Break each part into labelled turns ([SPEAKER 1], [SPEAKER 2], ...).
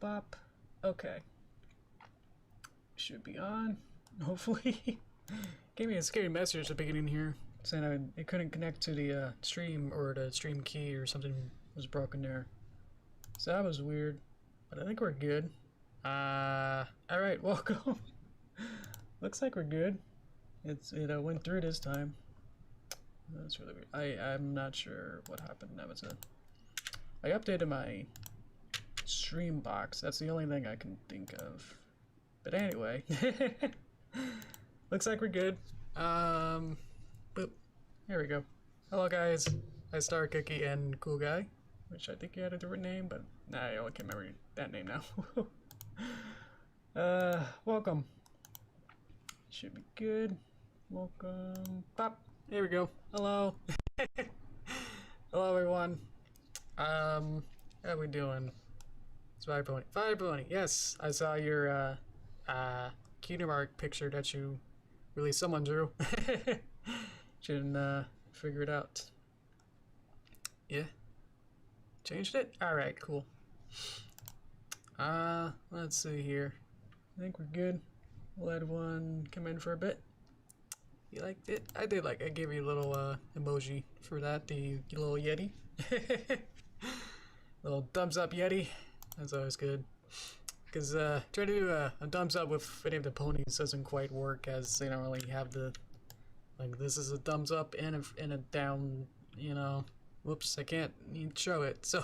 [SPEAKER 1] bop. Okay. Should be on, hopefully. Gave me a scary message at the beginning here, saying it couldn't connect to the stream, or the stream key or something was broken there. So that was weird, but I think we're good. Alright, welcome. Looks like we're good. It went through this time. That's really weird. I'm not sure what happened. I updated my stream box. That's the only thing I can think of. But anyway, looks like we're good. Boop. Here we go. Hello guys. I Star Cookie and Cool Guy, which I think he had a different name, but nah, I can't remember that name now. Welcome. Should be good. Welcome. Pop. Here we go. Hello. Hello everyone. How are we doing? It's Fire Pony. Fire Pony. Yes, I saw your cutie mark picture that you released. Someone drew. Shouldn't figure it out. Yeah. Changed it? Alright, cool. Let's see here. I think we're good. We'll let one come in for a bit. You liked it? I did like. I gave you a little emoji for that. The little Yeti. Little thumbs up Yeti. That's always good. Because trying to do a thumbs up with any of the ponies doesn't quite work, as they don't really have the, like, this is a thumbs up and a down, you know. Whoops, I can't even show it. So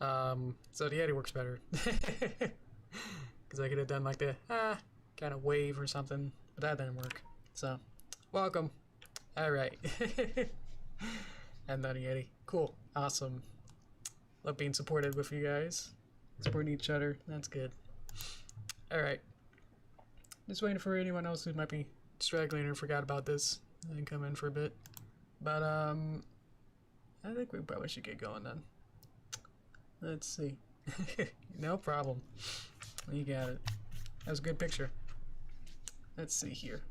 [SPEAKER 1] so the Yeti works better. Because I could have done like the kind of wave or something, but that didn't work. So welcome. All right. And then Yeti. Cool. Awesome. Love being supported with you guys. Supporting each other. That's good. Alright. Just waiting for anyone else who might be straggling or forgot about this and come in for a bit. But I think we probably should get going then. Let's see. No problem. You got it. That was a good picture. Let's see here.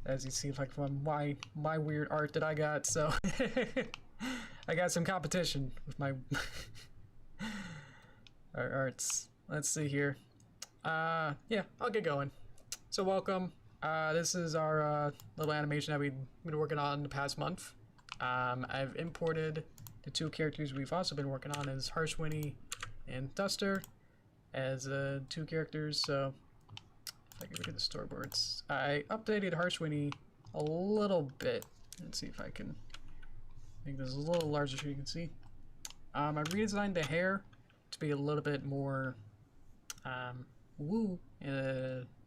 [SPEAKER 1] As you see, like, from my weird art that I got, so I got some competition with my our arts. Let's see here. Yeah, I'll get going. So welcome. This is our little animation that we've been working on the past month. I've imported the two characters we've also been working on, as Harshwinny and Duster, as two characters. So if I can look at the storyboards, I updated Harshwinny a little bit. Let's see if I can make this a little larger so you can see. I redesigned the hair to be a little bit more woo.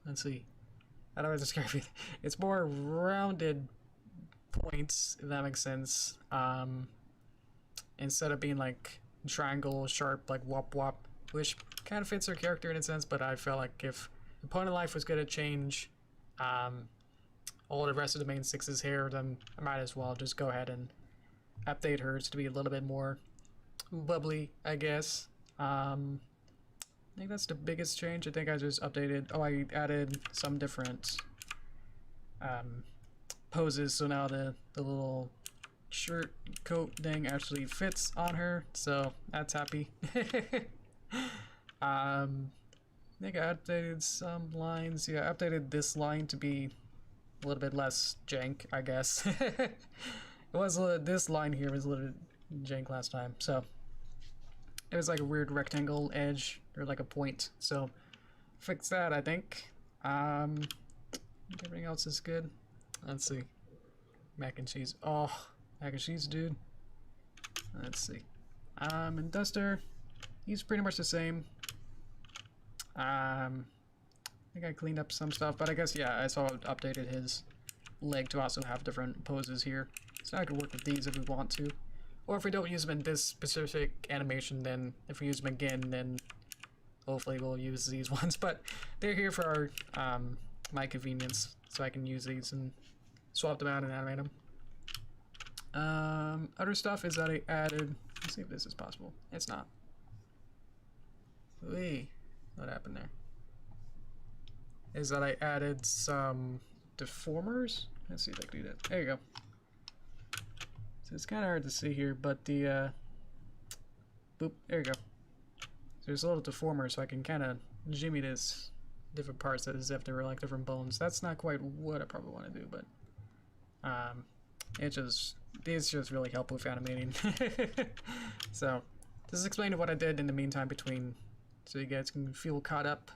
[SPEAKER 1] Let's see. How do I describe it? It's more rounded points, if that makes sense. Instead of being like triangle, sharp, like wop wop, which kind of fits her character in a sense, but I felt like if Opponent Life was going to change all the rest of the main six's hair, then I might as well just go ahead and update hers to be a little bit more bubbly, I guess. I think that's the biggest change. I think I just updated, I added some different poses, so now the little shirt coat thing actually fits on her, so that's happy. I think I updated some lines. Yeah, I updated this line to be a little bit less jank, I guess. It was this line here was a little jank last time, so it was like a weird rectangle edge or like a point. So fix that, I think. Everything else is good. Let's see. Mac and cheese. Oh, mac and cheese, dude. Let's see. And Duster, he's pretty much the same. I think I cleaned up some stuff, but I guess, yeah, I saw I updated his leg to also have different poses here. So I could work with these if we want to. Or if we don't use them in this specific animation, then if we use them again, then hopefully we'll use these ones. But they're here for our my convenience, so I can use these and swap them out and animate them. Other stuff is that I added, let's see if this is possible. It's not. Wait, what happened there? Is that I added some deformers. Let's see if I can do that. There you go. So it's kind of hard to see here, but the boop, there you go. So there's a little deformer, so I can kind of jimmy this different parts as if they were like different bones. That's not quite what I probably want to do, but these just really help with animating. So this is explaining what I did in the meantime between, so you guys can feel caught up.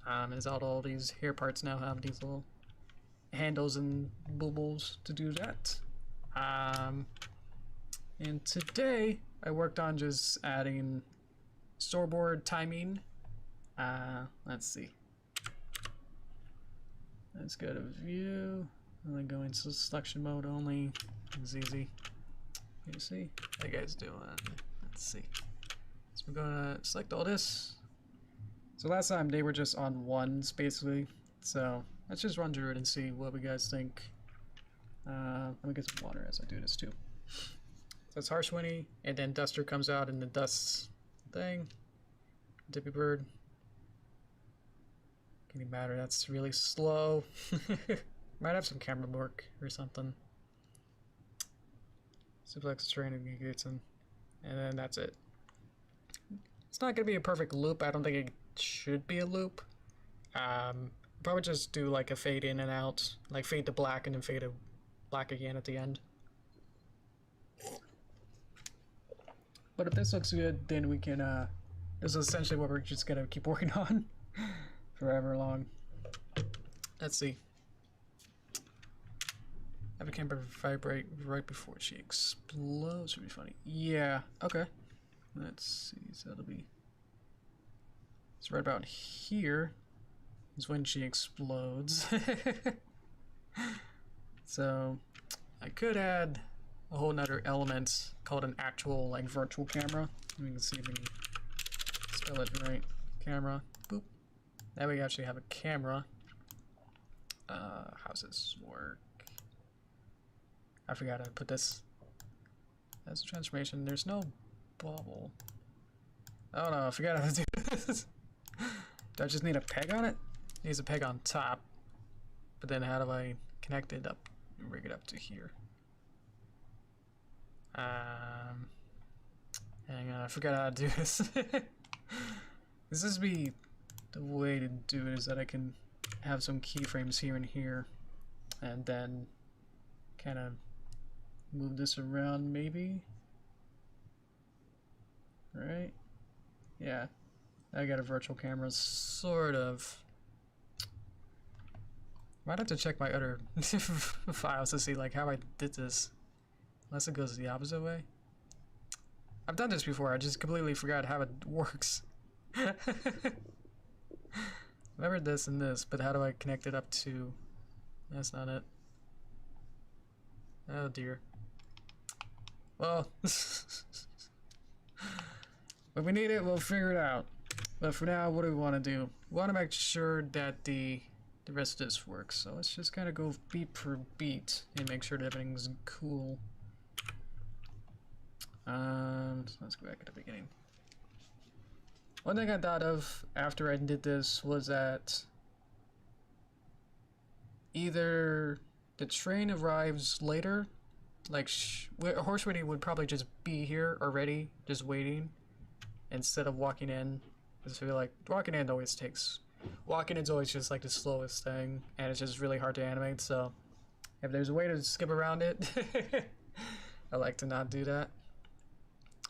[SPEAKER 1] As all these hair parts now have these little handles and bubbles to do that. And today I worked on just adding storyboard timing. Let's see. Let's go to view. And then go into selection mode only. It's easy. You see? How you guys doing? Let's see. So we're gonna select all this. So last time they were just on ones basically. So let's just run through it and see what we guys think. Let me get some water as I do this too. So it's harsh windy, and then duster comes out in the dust thing. Dippy bird. Can it matter? That's really slow. Might have some camera work or something. Suplex training gates in, and then that's it. It's not gonna be a perfect loop. I don't think it should be a loop. Probably just do like a fade in and out, like fade to black and then fade to black again at the end. But if this looks good, then we can, this is essentially what we're just gonna keep working on forever long. Let's see. Have a camera vibrate right before she explodes. Would be funny. Yeah, okay. Let's see, so it'll be, it's right about here is when she explodes. So I could add a whole nother element called an actual like virtual camera. We can see if we can spell it right. Camera. Boop. Now we actually have a camera. How's this work? I forgot how to put this as a transformation. There's no bubble. Oh no, I forgot how to do this. Do I just need a peg on it? It needs a peg on top. But then how do I connect it up and rig it up to here? Hang on, I forgot how to do this. This is be the way to do it is that I can have some keyframes here and here, and then kind of move this around maybe. Right? Yeah. I got a virtual camera, sort of. Might have to check my other files to see like how I did this. Unless it goes the opposite way. I've done this before, I just completely forgot how it works. Remember this and this, but how do I connect it up to... That's not it. Oh dear. Well, when we need it, we'll figure it out. But for now, what do we want to do? We want to make sure that the rest of this works. So let's just kind of go beat per beat and make sure that everything's cool. So let's go back at the beginning. One thing I thought of after I did this was that either the train arrives later, like horse waiting would probably just be here already, just waiting, instead of walking in. Because I feel like walking in always just like the slowest thing, and it's just really hard to animate. So if there's a way to skip around it, I like to not do that.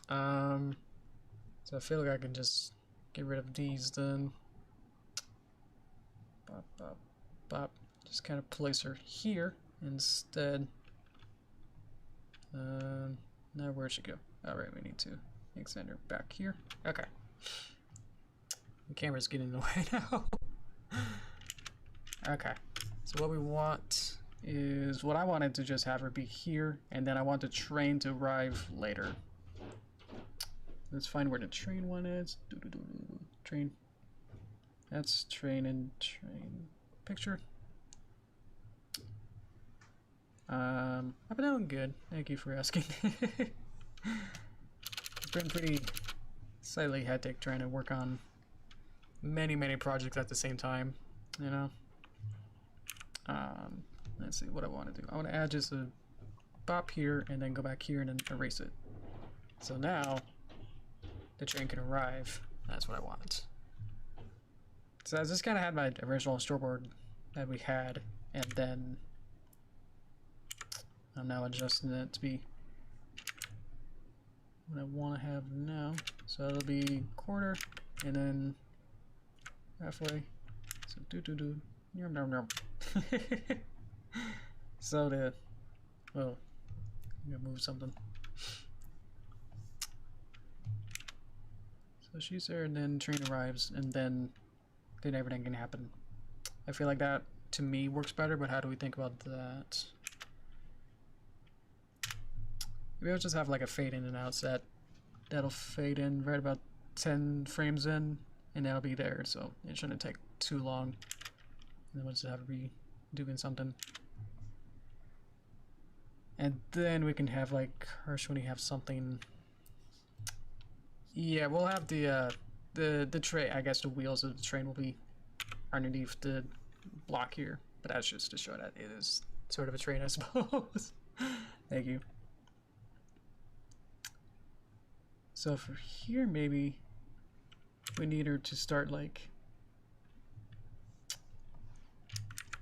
[SPEAKER 1] So I feel like I can just get rid of these then. Bop, bop, bop. Just kind of place her here instead. Now where'd she go? Alright, we need to extend her back here. Okay. The camera's getting in the way now. Okay. So what we want is, what I wanted to just have her be here, and then I want the train to arrive later. Let's find where the train one is. Train. That's train and train. Picture. I've been doing good. Thank you for asking. It's been pretty slightly hectic trying to work on many projects at the same time, you know. Let's see what I want to do. I want to add just a bop here and then go back here and then erase it. So now the train can arrive. That's what I want. So I just kind of had my original storyboard that we had, and then I'm now adjusting it to be what I want to have now. So it'll be quarter, and then halfway. So do. Yum yum yum. So well, I'm gonna move something. So she's there, and then train arrives, and then everything can happen. I feel like that to me works better, but how do we think about that? Maybe I'll just have like a fade in and out set. That'll fade in right about 10 frames in, and that'll be there, so it shouldn't take too long. And then we'll just have to be doing something. And then we can have like Hirsch when you have something. Yeah, we'll have the tray. I guess the wheels of the train will be underneath the block here, but that's just to show that it is sort of a train, I suppose. Thank you. So for here, maybe we need her to start like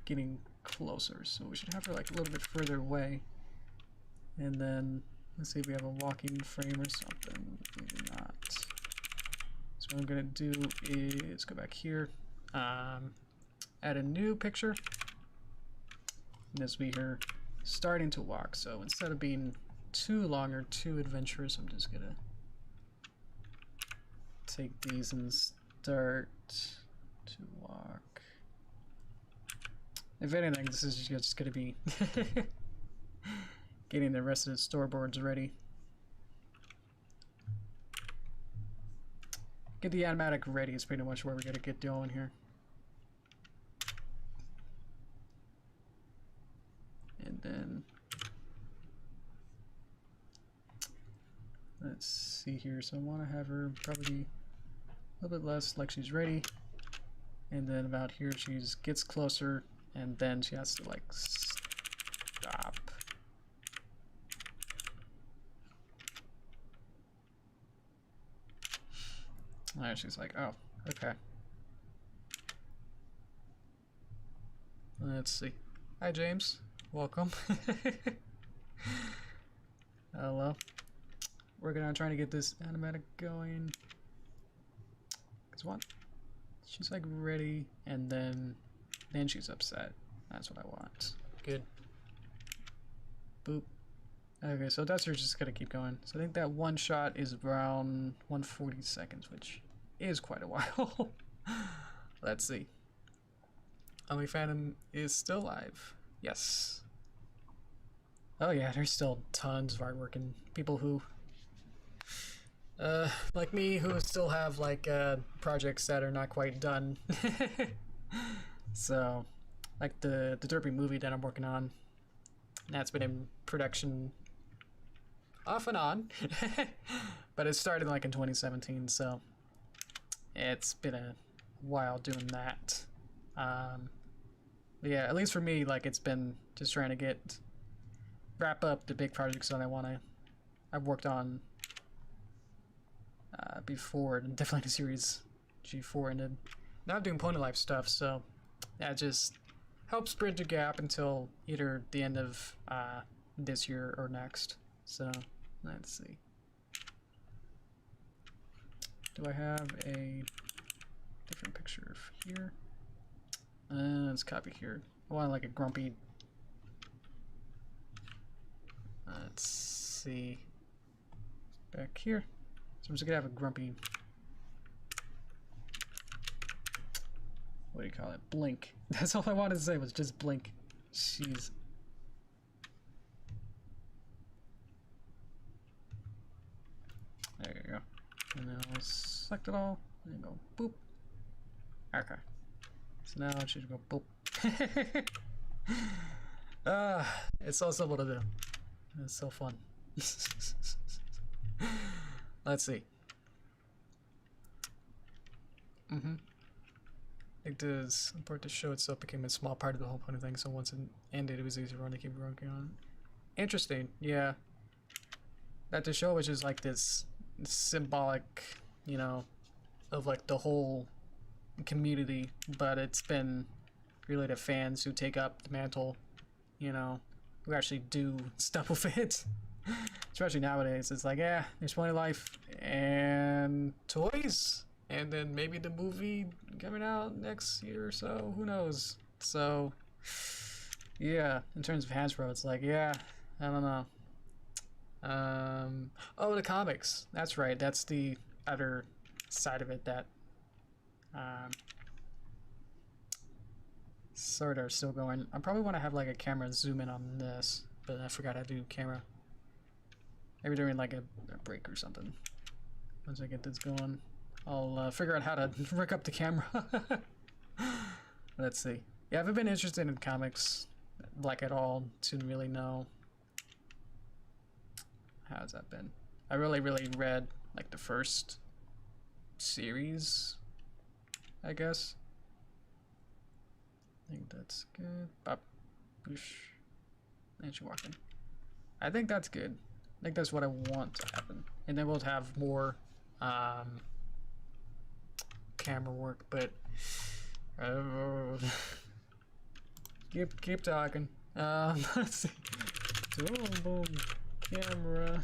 [SPEAKER 1] getting closer. So we should have her like a little bit further away. And then let's see if we have a walking frame or something. We do not. So what I'm gonna do is go back here, add a new picture. And this will be her starting to walk. So instead of being too long or too adventurous, I'm just gonna take these and start to walk. If anything, this is just gonna be getting the rest of the storyboards ready. Get the animatic ready is pretty much where we're gonna get going here. And then let's see here. So I want to have her probably a little bit less, like she's ready. And then about here she gets closer, and then she has to like stop. Alright, she's like, oh, okay. Let's see. Hi, James. Welcome. Hello. We're gonna try to get this animatic going. Cause what? She's like ready, and then she's upset. That's what I want. Good. Boop. Okay, so that's her just gonna keep going. So I think that one shot is around 140 seconds, which is quite a while. Let's see. Only Phantom is still live. Yes. Oh yeah, there's still tons of hardworking people who like me, who still have like projects that are not quite done. So like the Derpy movie that I'm working on, that's been in production off and on. But it started like in 2017, so it's been a while doing that. Yeah, at least for me, like it's been just trying to wrap up the big projects that I've worked on before, and definitely the series G4 ended. Now I'm doing Pony Life stuff, so that just helps bridge the gap until either the end of this year or next. So let's see. Do I have a different picture here? Let's copy here. I want like a grumpy. Let's see. Back here. So I'm just gonna have a grumpy. What do you call it? Blink. That's all I wanted to say was just blink. Jeez. There you go. And then I'll select it all and go boop. Okay. So now I should go boop. It's so simple to do. It's so fun. Let's see. I think this part to show itself became a small part of the whole pony thing, so once it ended, it was easy to run to keep working on it. Interesting, yeah. That to show, which is like this symbolic, you know, of like the whole community, but it's been really the fans who take up the mantle, you know, who actually do stuff with it. Especially nowadays, it's like, yeah, there's plenty of life and toys, and then maybe the movie coming out next year or so, who knows. So yeah, in terms of Hasbro, it's like, yeah, I don't know. Oh, the comics, that's right, that's the other side of it that sort of still going. I probably want to have like a camera zoom in on this, but I forgot how to do camera. Maybe during like a break or something. Once I get this going, I'll figure out how to rig up the camera. Let's see. Yeah, I haven't been interested in comics like at all to really know. How's that been? I really read like the first series, I guess. I think that's good. Bop. Boosh. And she walked in. I think that's good. I think that's what I want to happen. And then we'll have more camera work, but keep talking. Let's see. Boom, camera.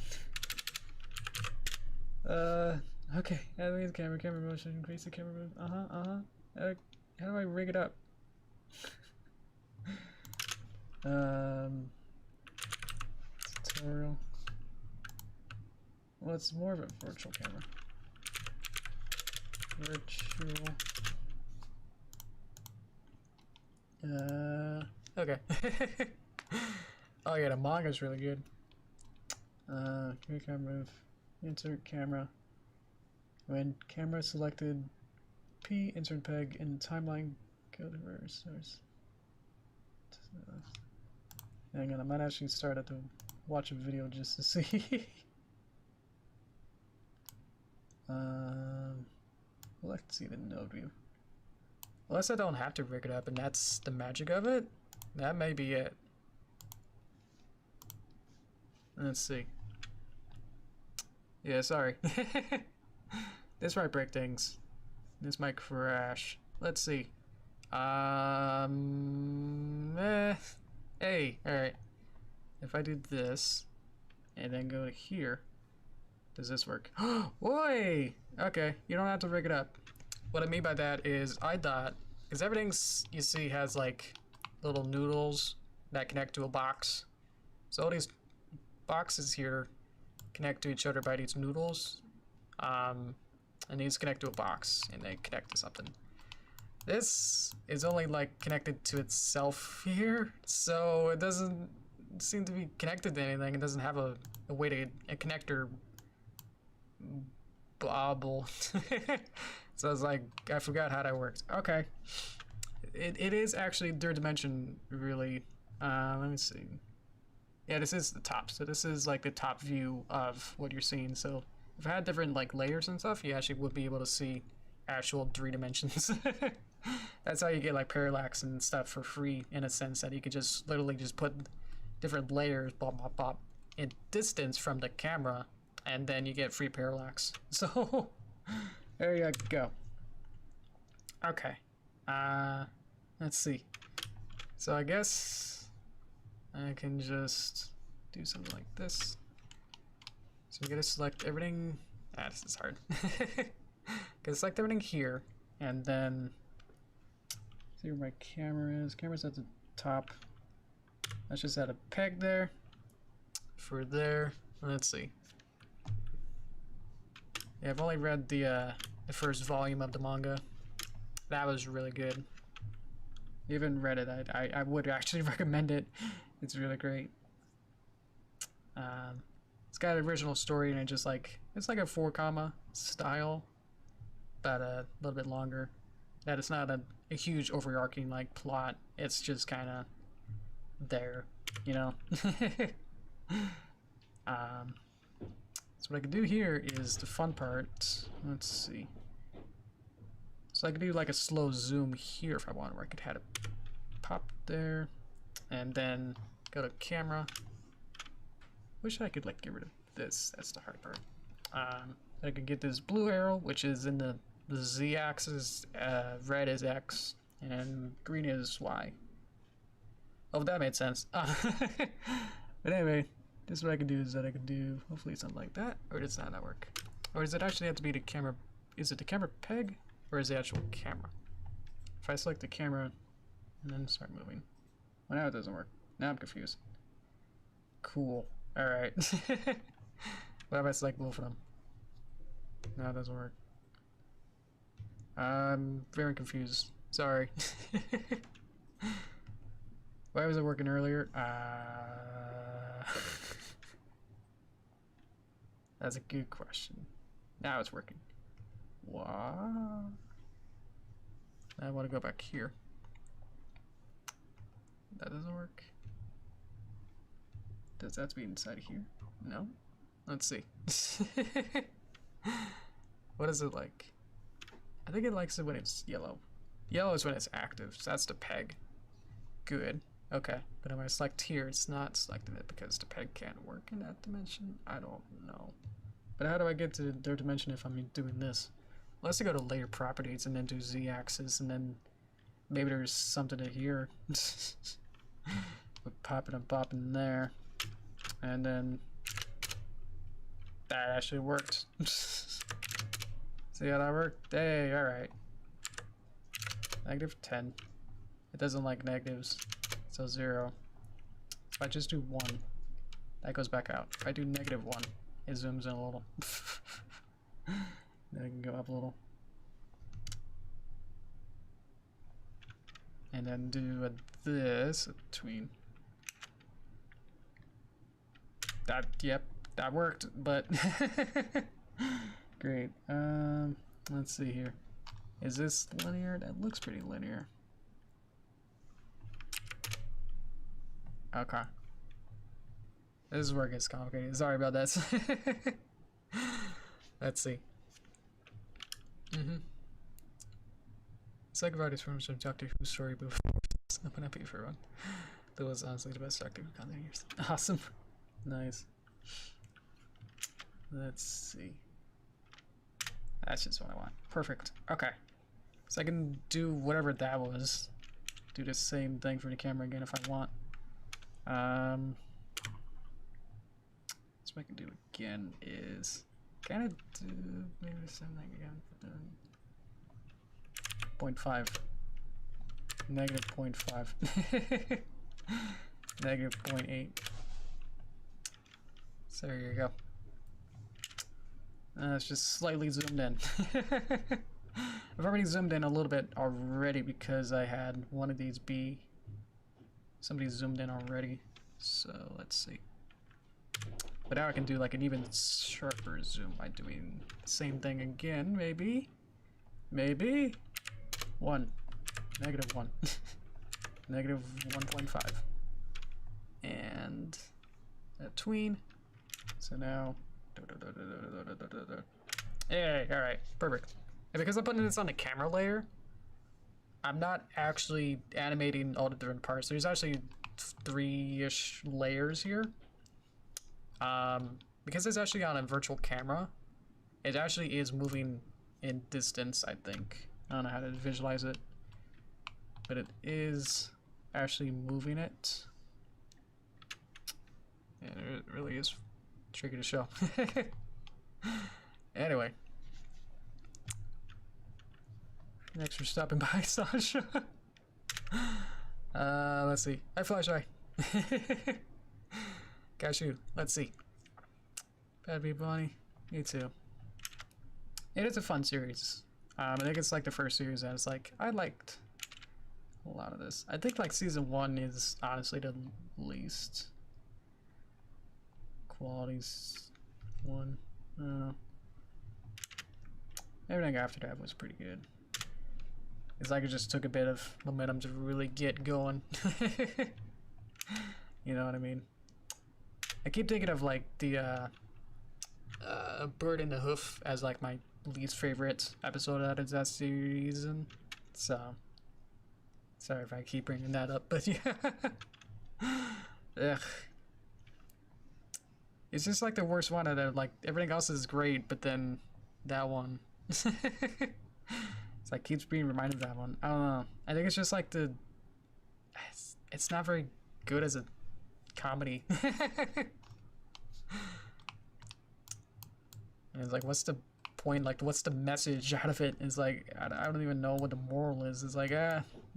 [SPEAKER 1] Okay. Add the camera motion, increase the camera move. How do I rig it up? Tutorial. Well, it's more of a virtual camera. Virtual. Okay. Oh yeah, the manga's really good. Camera move. Insert camera. When camera selected, P insert peg in timeline. Go to source. Hang on, I might actually start to watch a video just to see. Let's see the node view. Unless I don't have to rig it up, and that's the magic of it. That may be it. Let's see. Yeah, sorry. This might break things. This might crash. Let's see. Hey, alright. If I do this, and then go to here, does this work? Boy! Okay, you don't have to rig it up. What I mean by that is, I thought, because everything you see has like little noodles that connect to a box. So all these boxes here connect to each other by these noodles. And these connect to a box, and they connect to something. This is only like connected to itself here, so it doesn't seem to be connected to anything. It doesn't have a way to a connector bobble. So I was like, I forgot how that works. Okay, it is actually third dimension, really. Let me see. Yeah, this is the top. So this is like the top view of what you're seeing. So if I had different like layers and stuff, you actually would be able to see actual 3 dimensions. That's how you get like parallax and stuff for free, in a sense that you could just literally just put different layers in distance from the camera, and then you get free parallax. So there you go. Okay, let's see. So I guess I can just do something like this. So we gotta select everything. This is hard. Gotta select everything here, and then see where my camera is. Camera's at the top. Let's just add a peg there for there. Let's see. Yeah, I've only read the first volume of the manga. That was really good. Even read it, I would actually recommend it. It's really great. It's got an original story, and it's like a 4 style, but a little bit longer. That it's not a huge overarching like plot. It's just kind of there, you know. So what I can do here is the fun part. Let's see. So I could do like a slow zoom here if I want, where I could have it pop there, and then go to camera. Wish I could like get rid of this. That's the hard part. I could get this blue arrow, which is in the the z-axis, red is x, and green is y. Oh, that made sense. But anyway, this is what I can do is that I can do hopefully something like that, or does that not work? Or does it actually have to be the camera? Is it the camera peg, or is it the actual camera? If I select the camera and then start moving, well, now it doesn't work. Now I'm confused. Cool. All right. What if I select both of them? No, it doesn't work. I'm very confused. Sorry. Why was it working earlier? That's a good question. Now it's working. What? I want to go back here. That doesn't work. Does that have to be inside of here? No? Let's see. What is it like? I think it likes it when it's yellow. Yellow is when it's active, so that's the peg. Good. Okay. But if I select here, it's not selecting it because the peg can't work in that dimension. I don't know. But how do I get to their dimension if I'm doing this? Well, let's go to layer properties and then do z-axis, and then maybe there's something in here. With popping and popping there. And then that actually worked. See how that worked? Hey, alright. -10. It doesn't like negatives. So 0. If I just do 1, that goes back out. If I do -1, it zooms in a little. Then I can go up a little. And then do this, a tween. That, yep, that worked, but great. Let's see here. Is this linear? That looks pretty linear. Okay. This is where it gets complicated. Sorry about that. Let's see. Second artist from Doctor Who story before. I'm gonna pay for one. That was honestly the best Doctor Who content years. Awesome. Nice. Let's see. That's just what I want. Perfect. Okay. So I can do whatever that was. Do the same thing for the camera again if I want. So what I can do again is kind of do maybe the same thing again, but then 0.5. -0.5. -0.8. So there you go. It's just slightly zoomed in. I've already zoomed in a little bit already because I had one of these be. Somebody zoomed in already. So let's see. But now I can do like an even sharper zoom by doing the same thing again, maybe? Maybe? 1. -1. -1.5. And a tween. So now, hey, all right, perfect. And because I'm putting this on the camera layer, I'm not actually animating all the different parts. There's actually 3-ish layers here. Because it's actually on a virtual camera, it actually is moving in distance, I think. I don't know how to visualize it, but it is actually moving it. And it really is tricky to show. Anyway. Thanks for stopping by, Sasha. Let's see. Hi, Fluttershy. Got you. Let's see. Bad Bee Bonnie. Me too. It is a fun series. I think it's like the first series that it's like, I liked a lot of this. I think like season 1 is honestly the least. Qualities 1. I don't know. Everything after that was pretty good. It's like it just took a bit of momentum to really get going. You know what I mean? I keep thinking of like the Bird in the Hoof as like my least favorite episode out of that season. So sorry if I keep bringing that up, but yeah. Ugh. It's just like the worst one of that. Like everything else is great, but then that one. It's like keeps being reminded of that one. I don't know. I think it's just like it's not very good as a comedy. And it's like, what's the point? Like, what's the message out of it? It's like, I don't even know what the moral is. It's like,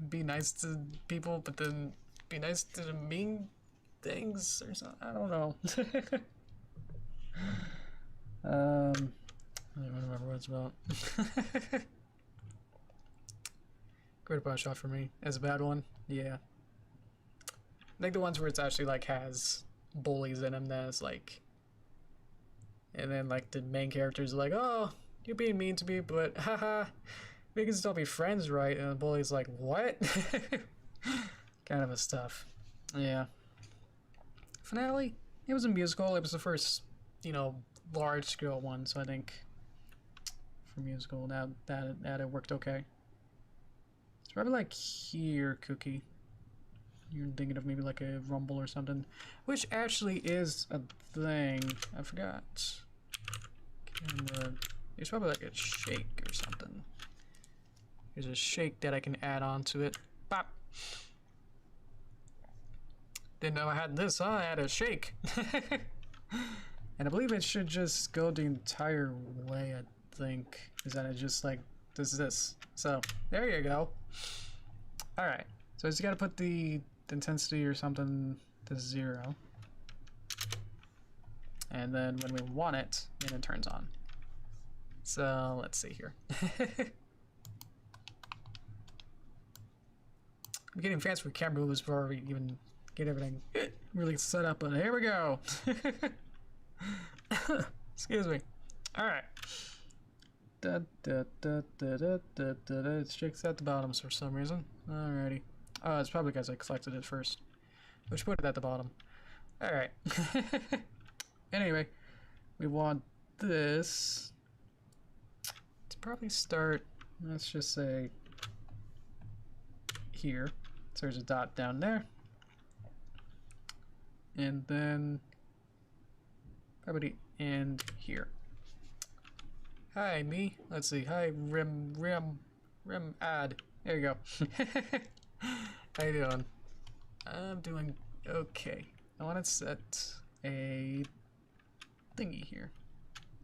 [SPEAKER 1] be nice to people, but then be nice to the mean things or something. I don't know. I don't remember what it's about. Great bot shot for me. It's a bad one. Yeah. I think the ones where it's actually like has bullies in them that's like, and then like the main characters are like, oh, you're being mean to me, but haha, we can still be friends, right? And the bully's like, what? Kind of a stuff. Yeah. Finale. It was a musical. It was the first, you know, large scale one. So I think for musical, that it worked okay. It's probably like here, Cookie. You're thinking of maybe like a rumble or something, which actually is a thing. I forgot. Camera. There's probably like a shake or something. There's a shake that I can add on to it. Bop. Didn't know I had this, huh? I had a shake. And I believe it should just go the entire way, I think. Is that it just like does this. So there you go. Alright. So I just gotta put the intensity or something to 0. And then when we want it, then it turns on. So let's see here. I'm getting fancy with camera moves before we even get everything really set up, but here we go. Excuse me. Alright. It shakes at the bottoms for some reason. Alrighty. Oh, it's probably because I selected it first. We should put it at the bottom. Alright. Anyway, we want this to probably start, let's just say, here. So there's a dot down there. And then probably end here. Hi, me. Let's see. Hi, Rim ad. There you go. How you doing? I'm doing okay. I want to set a thingy here,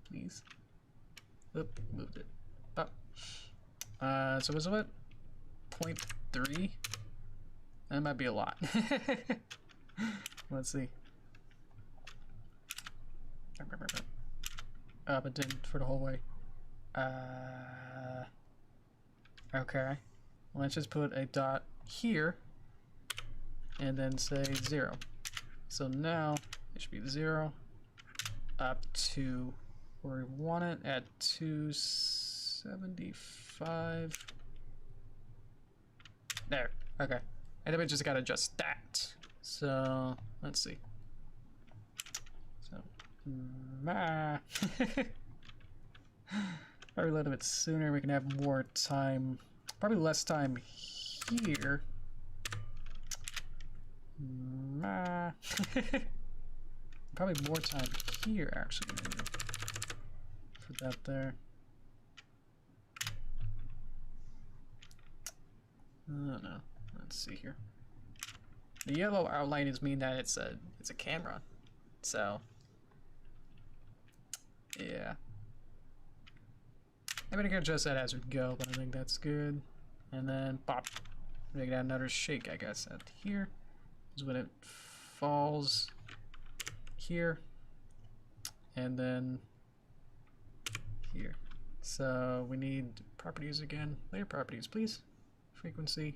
[SPEAKER 1] please. Oop, moved it. Up. So was it 0.3? That might be a lot. Let's see. But then for the whole way. Okay. Let's just put a dot here and then say 0. So now it should be 0 up to where we want it at 275. There. Okay. And then we just gotta adjust that. So let's see. So probably a little bit sooner. We can have more time. Probably less time here. Probably more time here, actually, maybe. Put that there. I don't know. Let's see here. The yellow outlines mean that it's a camera. So yeah. I'm gonna adjust that as we go, but I think that's good. And then pop. Make that another shake, I guess, at here. Is when it falls here. And then here. So we need properties again. Layer properties, please. Frequency.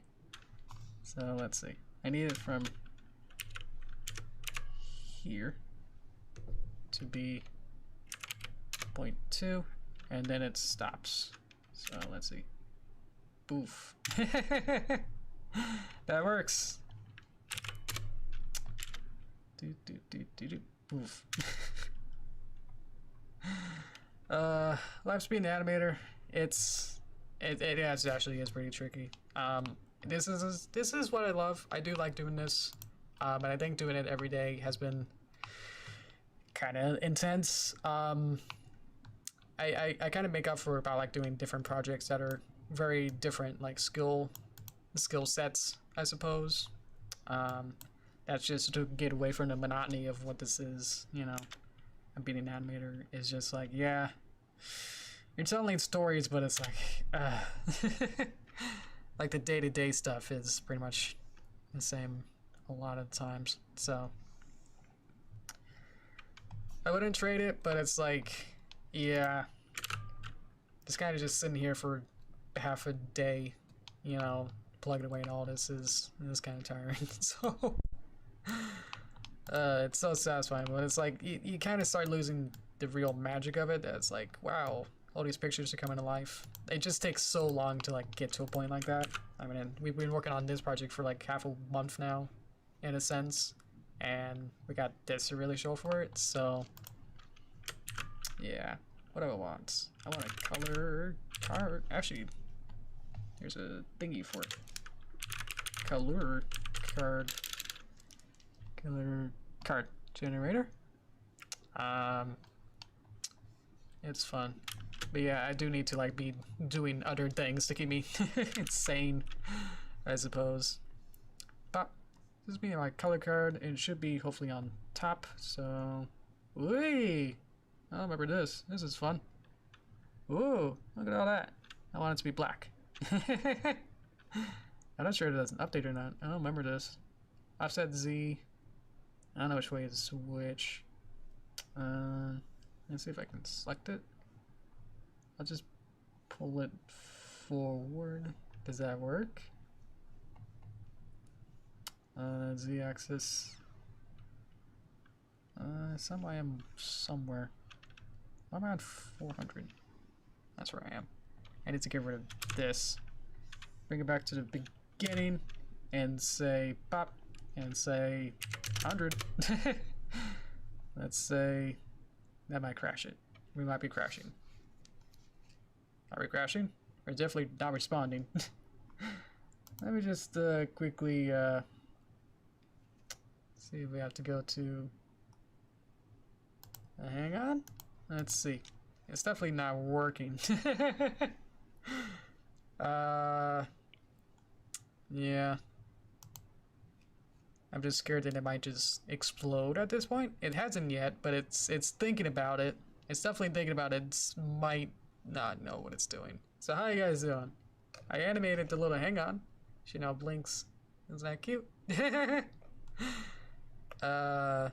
[SPEAKER 1] So let's see. I need it from here to be 0.2, and then it stops. So let's see. Boof. That works. Boof. Live speed animator. It actually is pretty tricky. This is what I love. I do like doing this, and I think doing it every day has been kind of intense. I kind of make up for it by like doing different projects that are very different like skill sets, I suppose. That's just to get away from the monotony of what this is, you know. Being an animator is just like, yeah, you're telling stories, but it's like, like the day-to-day stuff is pretty much the same a lot of times. So I wouldn't trade it, but it's like, yeah, just kind of just sitting here for half a day, you know, plugging away and all this is kind of tiring. So it's so satisfying, but it's like you kind of start losing the real magic of it. That's like, wow, all these pictures are coming to life. It just takes so long to like get to a point like that. I mean, we've been working on this project for like half a month now, in a sense, and we got this to really show for it. So yeah, what do I want? I want a color card. Actually, there's a thingy for it. Color card. Color card generator. It's fun, but yeah, I do need to like be doing other things to keep me insane, I suppose. But this is being my color card, and it should be hopefully on top. So, ooh, I remember this. This is fun. Ooh, look at all that. I want it to be black. I'm not sure if that's an update or not. I don't remember this. Offset Z. I don't know which way is which. Let's see if I can select it. I'll just pull it forward. Does that work? Z-axis. I am somewhere. I'm around 400. That's where I am. I need to get rid of this. Bring it back to the beginning and say pop and say 100. Let's say that might crash it. We might be crashing. Are we crashing? We're definitely not responding. Let me just quickly see if we have to go to. Hang on. Let's see. It's definitely not working. Yeah. I'm just scared that it might just explode at this point. It hasn't yet, but it's thinking about it. It's definitely thinking about it. It might not know what it's doing. So how you guys doing? I animated the little hang on. She now blinks. Isn't that cute? At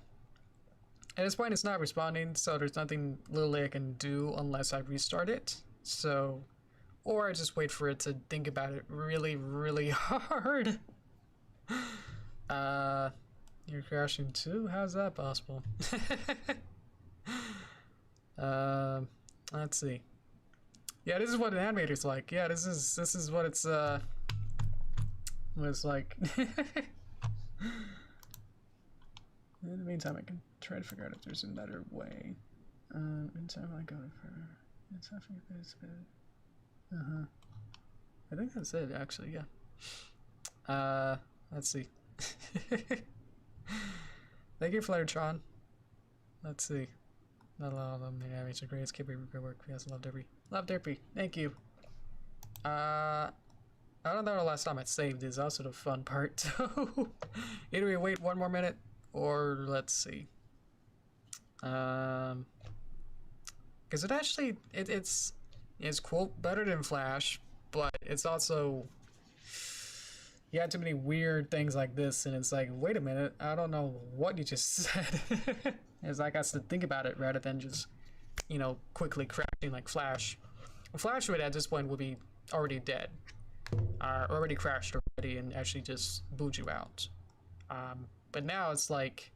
[SPEAKER 1] this point it's not responding, so there's nothing literally I can do unless I restart it. So, or I just wait for it to think about it really, really hard. You're crashing too? How's that possible? Let's see. Yeah, this is what an animator's like. Yeah, this is what it's like. In the meantime, I can try to figure out if there's another way. Anytime I go for it's after this bit. I think that's it actually, yeah. Let's see. Thank you, Fluttershy. Let's see. Not a lot of them. Yeah, it's a great keep good work. Yes, love Derpy. Love Derpy. Thank you. I don't know the last time I saved is also the fun part. So either we wait one more minute or let's see. Because it actually it's quote better than Flash, but it's also you had too many weird things like this, and it's like, wait a minute, I don't know what you just said. It's like I have to think about it rather than just, you know, quickly crashing like Flash. Flash would at this point would be already dead, already crashed already, and actually just boot you out. But now it's like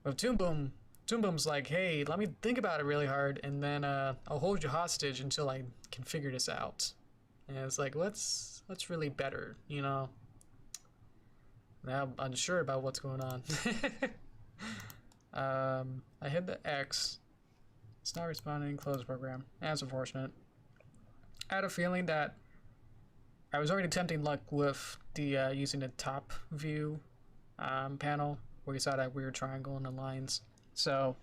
[SPEAKER 1] with Toon Boom. Toon Boom's like, hey, let me think about it really hard, and then I'll hold you hostage until I can figure this out. And it's like, what's really better, you know? Now I'm unsure about what's going on. I hit the X. It's not responding. Close program. That's unfortunate. I had a feeling that I was already attempting luck with the using the top view panel where you saw that weird triangle and the lines. So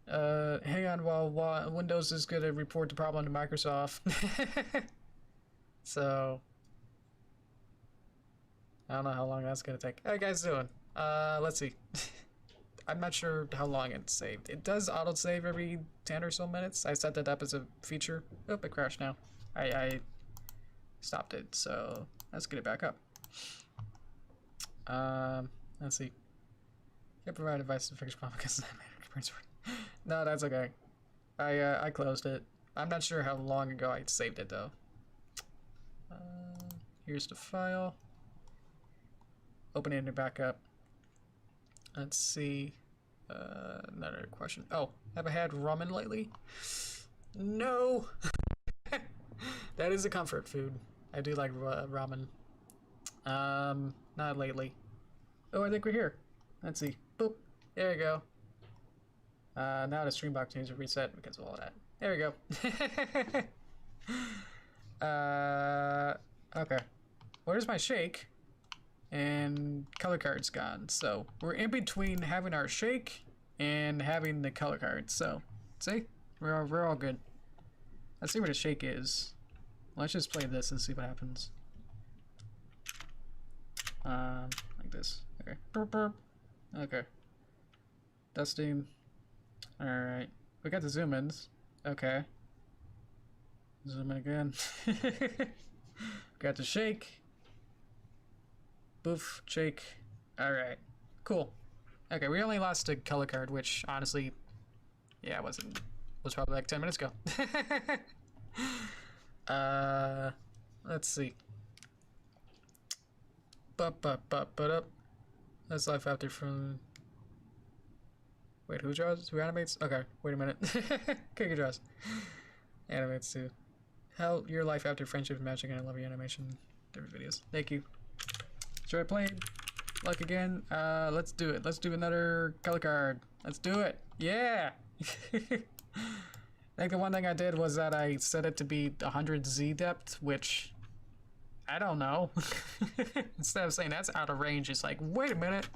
[SPEAKER 1] Hang on while Windows is gonna report the problem to Microsoft. So, I don't know how long that's gonna take. How you guys doing? Let's see. I'm not sure how long it's saved. It does auto-save every 10 or so minutes. I set that up as a feature. Oh, it crashed now. I stopped it, so let's get it back up. Let's see. Can't provide advice to fix problem because no, that's okay. I closed it. I'm not sure how long ago I saved it though. Here's the file. Opening it back up. Let's see. Another question. Oh, have I had ramen lately? No. That is a comfort food. I do like ramen. Not lately. Oh, I think we're here. Let's see. Boop. There you go. Now the stream box needs to reset because of all that. There we go. Okay. Where's my shake? And color card's gone. So we're in between having our shake and having the color card. So see, we're all good. Let's see where the shake is. Let's just play this and see what happens. Like this. Okay. Burp, burp. Okay. Dusting. All right. We got the zoom ins. Okay. Zoom in again. Got the shake. Boof, shake. Alright. Cool. Okay, we only lost a color card, which honestly, yeah, was probably like 10 minutes ago. Let's see. Up. That's life after from. Wait, who draws? Who animates? Okay, wait a minute. Okay, who draws? Animates too. How your life after friendship and matching, and I love your animation. Different videos. Thank you. Should I play luck again? Let's do it. Let's do another color card. Let's do it. Yeah! I think the one thing I did was that I set it to be 100 Z depth, which I don't know. Instead of saying that's out of range, it's like, wait a minute.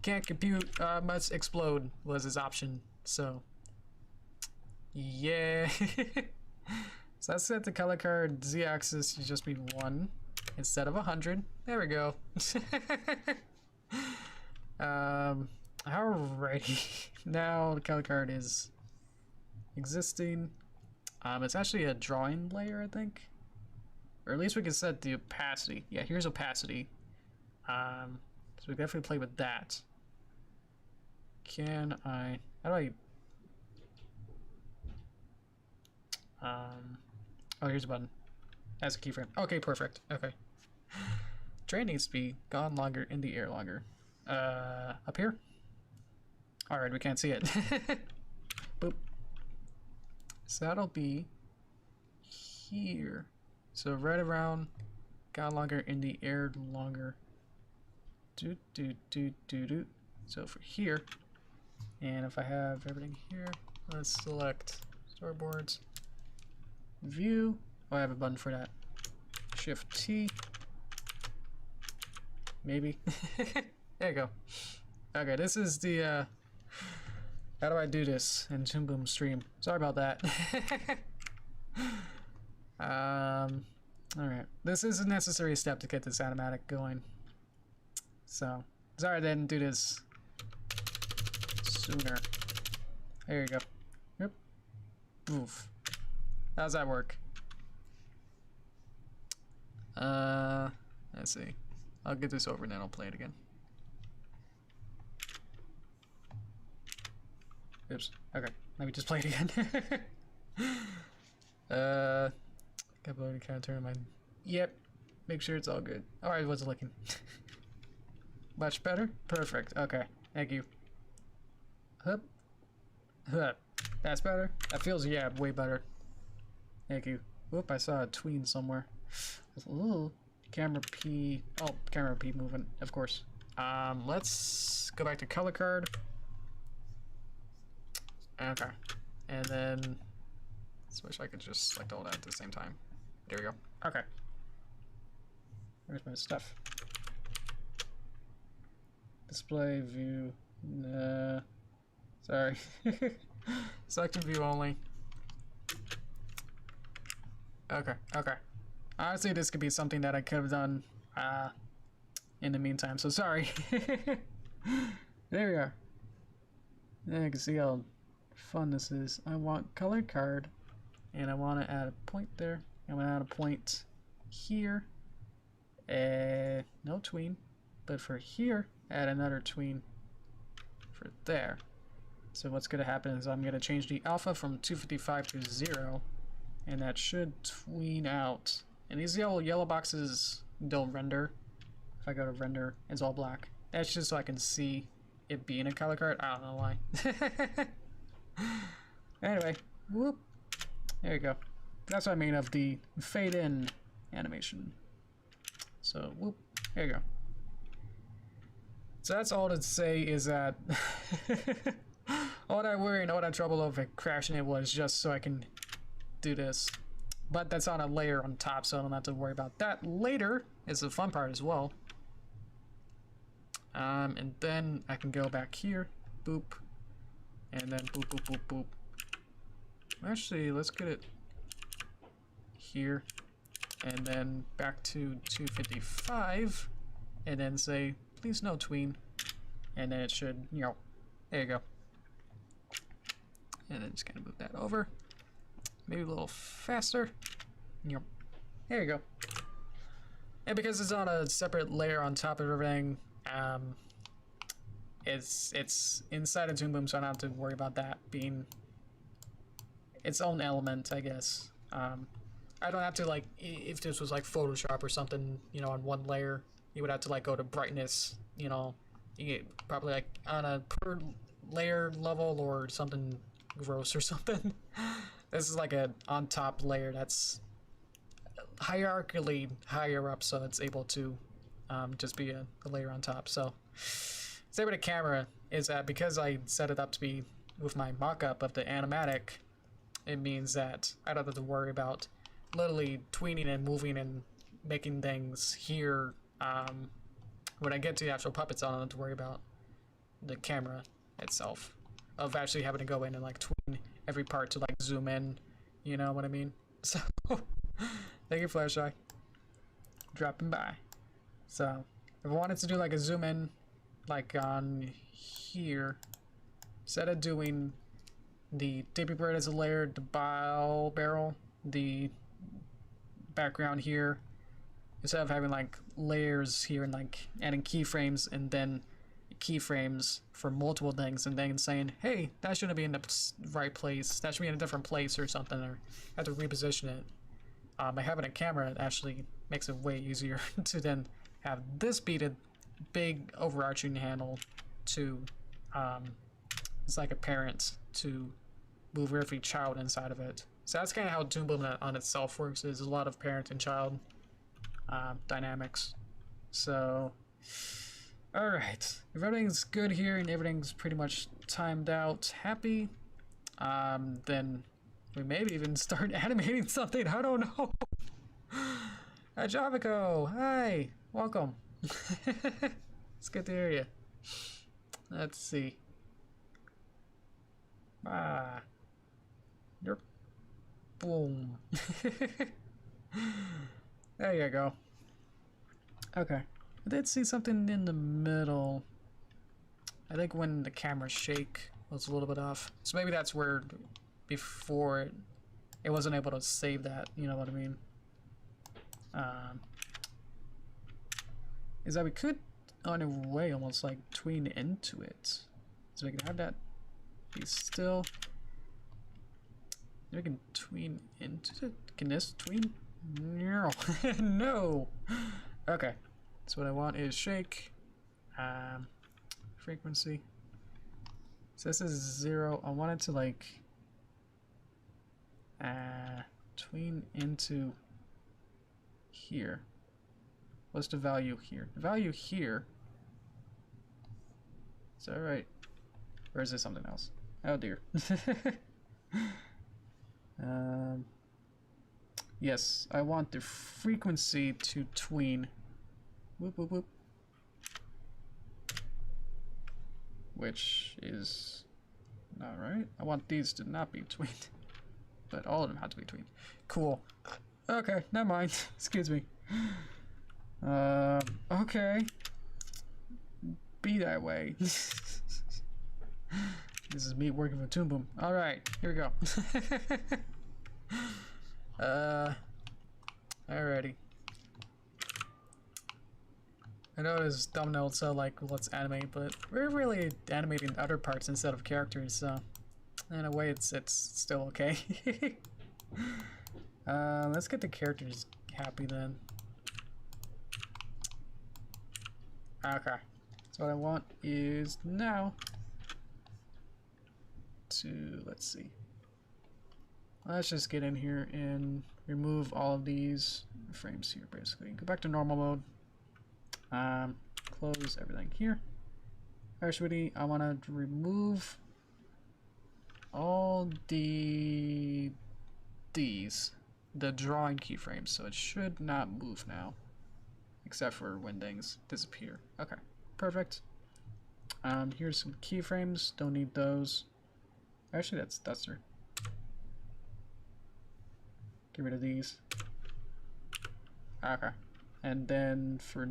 [SPEAKER 1] Can't compute, must explode was his option. So, yeah. So let's set the color card Z axis to just be 1. Instead of 100. There we go. Alrighty. Now the color card is existing. It's actually a drawing layer, I think. Or at least we can set the opacity. Yeah, here's opacity. So we definitely play with that. Can I... How do I... Oh, here's a button. As a keyframe. Okay, perfect. Okay. Train needs to be gone longer, in the air longer. Up here? Alright, we can't see it. Boop. So that'll be here. So right around, gone longer, in the air longer. Do. So for here, and if I have everything here, let's select storyboards, view. Oh, I have a button for that. Shift T. Maybe. There you go. Okay, this is the, how do I do this in Toon Boom stream? Sorry about that. Alright. This is a necessary step to get this animatic going. So, sorry I didn't do this sooner. There you go. Yep. Oof. How's that work? Let's see. I'll get this over and then I'll play it again. Oops. Okay. Let me just play it again. Uploading counter in my... Yep. Make sure it's all good. Oh, I wasn't looking. Much better? Perfect. Okay. Thank you. Hup. Hup. That's better? That feels, yeah, way better. Thank you. Whoop, I saw a tween somewhere. Ooh. Camera P. Oh, camera P movement, of course. Let's go back to color card. Okay. And then I wish I could just select all that at the same time. There we go. Okay. Where's my stuff? Display view. Sorry. Selective view only. Okay, okay. Honestly, this could be something that I could have done in the meantime, so sorry. There we are. Yeah, you can see how fun this is. I want color card, and I want to add a point there. I'm going to add a point here. No tween, but for here, add another tween for there. So what's going to happen is I'm going to change the alpha from 255 to 0, and that should tween out. And these yellow boxes don't render. If I go to render, it's all black. That's just so I can see it being a color card. I don't know why. Anyway, whoop. There you go. That's what I mean of the fade in animation. So whoop. There you go. So that's all to say is that all that worry and all that trouble of it crashing it was just so I can do this. But that's on a layer on top, so I don't have to worry about that. Later is the fun part as well. And then I can go back here, boop, and then boop, boop, boop, boop. Actually, let's get it here, and then back to 255, and then say, please no tween, and then it should, you know, there you go. And then just kind of move that over, maybe a little faster, you know, there you go. And because it's on a separate layer on top of everything, it's inside of Toon Boom, so I don't have to worry about that being its own element, I guess. I don't have to, like, if this was like Photoshop or something, you know, on one layer, you would have to like go to brightness, you know, you get probably like on a per layer level or something gross or something. This is like a on top layer that's hierarchically higher up, so it's able to just be a layer on top. So same with the camera is that because I set it up to be with my mock-up of the animatic, it means that I don't have to worry about literally tweening and moving and making things here. When I get to the actual puppets, I don't have to worry about the camera itself, of actually having to go in and like tween every part to like zoom in, you know what I mean? So thank you, Fluttershy, dropping by. So if I wanted to do like a zoom in like on here, instead of doing the Derpy bird as a layer, the barrel, the background here, instead of having like layers here and like adding keyframes and then keyframes for multiple things and then saying, hey, that shouldn't be in the right place, that should be in a different place or something, or have to reposition it. By having a camera, it actually makes it way easier to then have this be the big overarching handle to it's like a parent to move every child inside of it. So that's kind of how Toon Boom on itself works, is a lot of parent and child dynamics. So alright, if everything's good here and everything's pretty much timed out, happy, then we maybe even start animating something. I don't know. Hi Javico, hi, welcome. It's good to hear you. Let's see. You're boom. There you go. Okay, I did see something in the middle. I think when the camera shake was a little bit off, so maybe that's where before it wasn't able to save that, you know what I mean? Is that we could on a way almost like tween into it, so we can have that be still. We can tween into it. Can this tween? No. No. Okay, so what I want is shake, frequency. So this is 0. I want it to like tween into here. What's the value here? The value here. Is that right? Or is it something else? Oh dear. Yes, I want the frequency to tween. Whoop, whoop, whoop. Which is Alright, I want these to not be tweened. But all of them have to be tweened. Cool. Okay, never mind. Excuse me. Okay. Be that way. This is me working for Toon Boom. Alright, here we go. Alrighty. I know his thumbnail said like, let's animate, but we're really animating other parts instead of characters, so in a way it's still okay. Let's get the characters happy then. Okay. So what I want is now to, let's see. Let's just get in here and remove all of these frames here, basically. Go back to normal mode. Close everything here. Alright, sweetie, I want to remove all the drawing keyframes, so it should not move now, except for when things disappear. Okay, perfect. Here's some keyframes. Don't need those. Actually, that's Duster. Get rid of these. Okay, and then for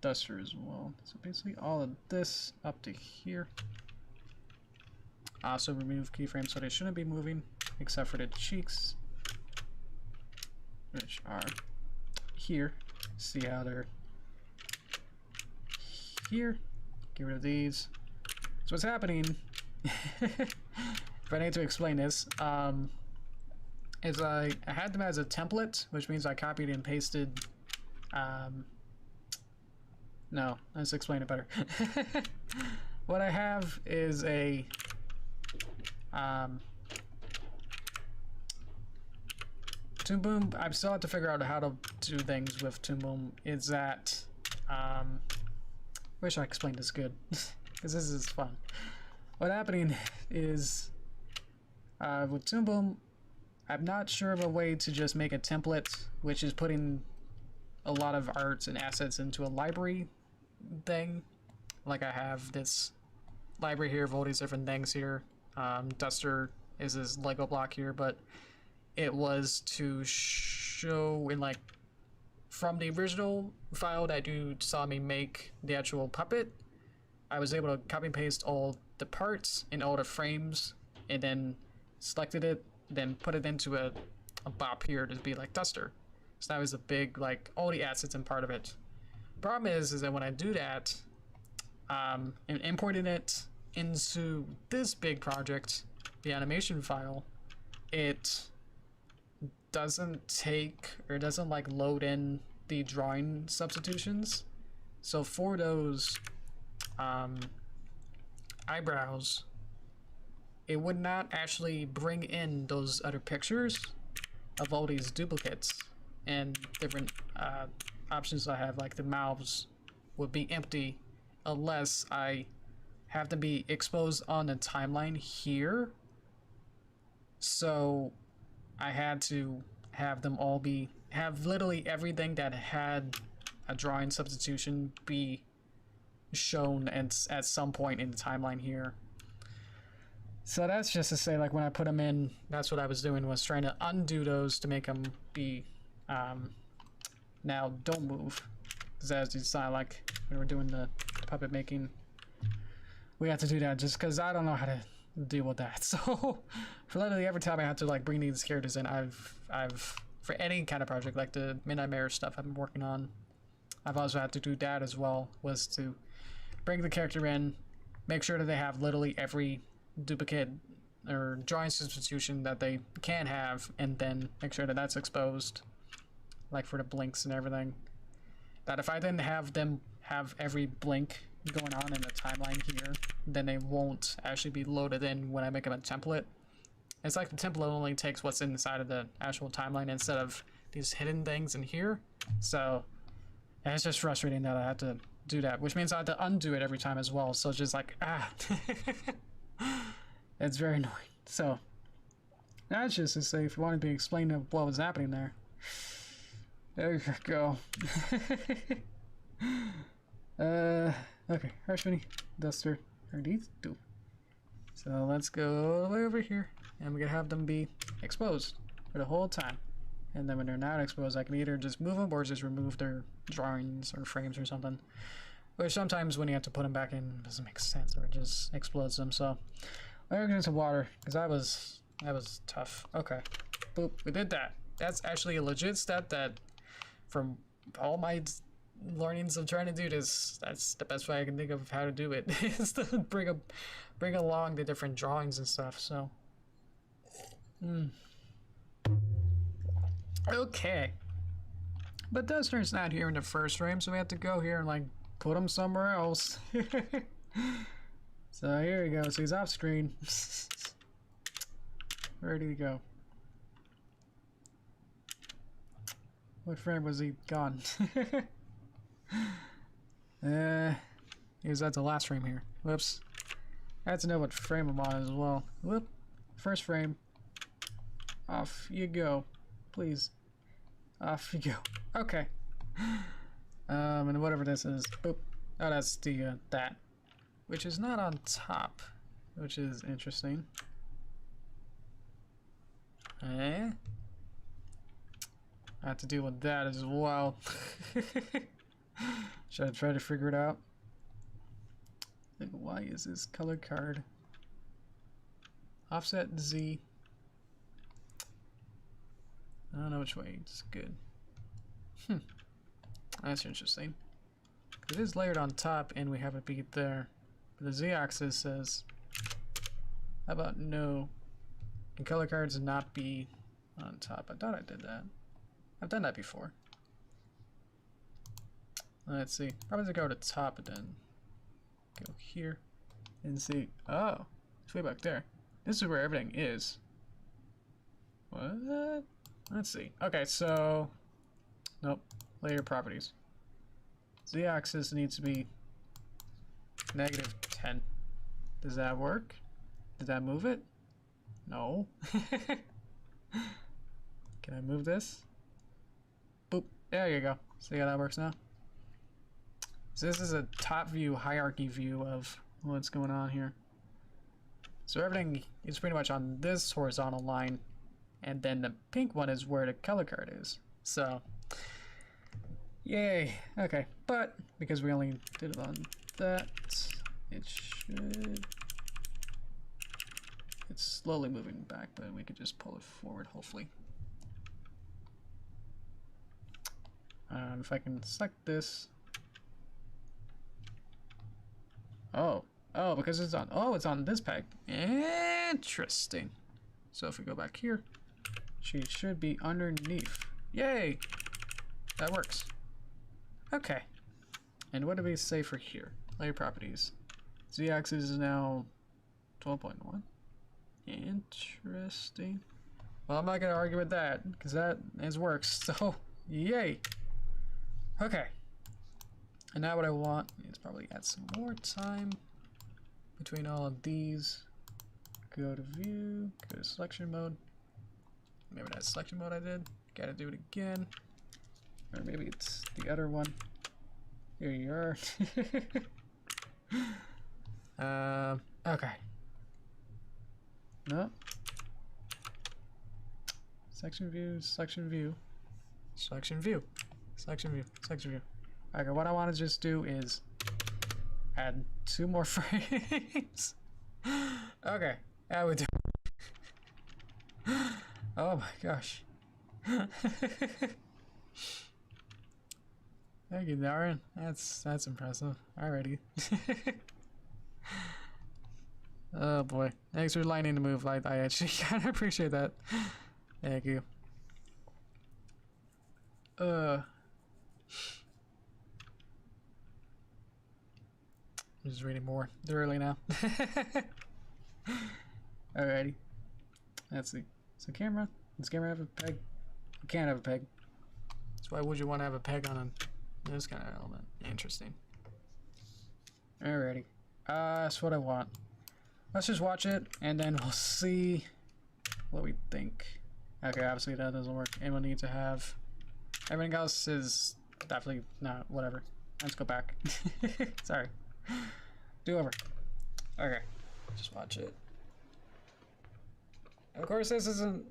[SPEAKER 1] Duster as well. So basically all of this up to here. Also remove keyframes so they shouldn't be moving except for the cheeks, which are here. See how they're here. Get rid of these. So what's happening, if I need to explain this, is I had them as a template, which means I copied and pasted no, let's explain it better. What I have is a Toon Boom. I still have to figure out how to do things with Toon Boom. Is that wish I explained this good because this is fun. What's happening is with Toon Boom, I'm not sure of a way to just make a template, which is putting a lot of arts and assets into a library thing. Like I have this library here of all these different things here. Duster is this Lego block here, but it was to show in like from the original file that you saw me make the actual puppet. I was able to copy and paste all the parts in all the frames and then selected it, then put it into a bop here to be like Duster. So that was a big, like, all the assets and part of it. Problem is that when I do that, and importing it into this big project, the animation file, it doesn't take, or it doesn't like load in the drawing substitutions. So for those eyebrows, it would not actually bring in those other pictures of all these duplicates and different options I have, like the mouths would be empty unless I have them be exposed on the timeline here. So I had to have them all have literally everything that had a drawing substitution be shown at some point in the timeline here. So that's just to say, like, when I put them in, that's what I was doing, was trying to undo those to make them be now don't move, because as you saw, like when we're doing the puppet making, we have to do that just because I don't know how to deal with that. So for literally every time I have to like bring these characters in, I've for any kind of project like the Midnight Mirror stuff I've been working on, I've also had to do that as well, was to bring the character in, make sure that they have literally every duplicate or drawing substitution that they can have, and then make sure that that's exposed, like for the blinks and everything. That if I didn't have them have every blink going on in the timeline here, then they won't actually be loaded in when I make them a template. It's like the template only takes what's inside of the actual timeline instead of these hidden things in here. So it's just frustrating that I have to do that, which means I have to undo it every time as well. So it's just like, it's very annoying. So that's just to say, if you want to be explained what was happening there, there you go. Okay, Harshvini, Duster, are these two? So let's go all the way over here, and we're gonna have them be exposed for the whole time. And then when they're not exposed, I can either just move them or just remove their drawings or frames or something. Or sometimes when you have to put them back in, it doesn't make sense, or it just explodes them. So we're gonna get some water, because that was tough. Okay, boop, we did that. That's actually a legit step that, from all my learnings of trying to do this, that's the best way I can think of how to do it, is to bring along the different drawings and stuff. So okay, but Duster's not here in the first frame, so we have to go here and like put him somewhere else. So here we go. So he's off screen. Where did he go? What frame was he gone? He was at the last frame here. Whoops. I had to know what frame I'm on as well. Whoop. First frame. Off you go. Please. Off you go. Okay. And whatever this is. Boop. Oh, that's the, that. Which is not on top. Which is interesting. I have to deal with that as well. Should I try to figure it out? Like, why is this color card offset Z? I don't know which way it's good. That's interesting. It is layered on top and we have a bead there. But the Z-axis says, how about no? Can color cards not be on top? I thought I did that. I've done that before. Let's see. Probably to go to top and then go here and see. Oh, it's way back there. This is where everything is. What? Let's see. Okay, so nope. Layer properties. Z-axis needs to be -10. Does that work? Did that move it? No. Can I move this? Boop. There you go. See how that works now? So this is a top view, hierarchy view of what's going on here. So everything is pretty much on this horizontal line, and then the pink one is where the color card is. So, yay. Okay, but because we only did it on that, it should... It's slowly moving back, but we could just pull it forward, hopefully. If I can select this. Oh, because it's on. Oh, it's on this peg. Interesting. So if we go back here, she should be underneath. Yay! That works. Okay. And what do we say for here? Layer properties. Z-axis is now 12.1. Interesting. Well, I'm not gonna argue with that because that works. So, yay. Okay. And now what I want is probably add some more time between all of these. Go to view, go to selection mode. Maybe that's selection mode I did. Gotta do it again. Or maybe it's the other one. Here you are. Okay. No. Section view, selection view, selection view, selection view, selection view. Okay, what I want to just do is add 2 more frames. Okay, I would do. Oh my gosh. Thank you, Darren. That's impressive. Alrighty. Oh boy. Thanks for lining the move. I actually kind of appreciate that. Thank you. I'm just reading more. It's early now. Alrighty. Let's see. So camera. Does camera have a peg? You can't have a peg. So why would you want to have a peg on this kind of element? Interesting. Alrighty. That's what I want. Let's just watch it, and then we'll see what we think. Okay, obviously that doesn't work, and we'll need to have... Everything else is definitely not, whatever. Let's go back. Sorry. Do over. Okay, just watch it. Of course, this isn't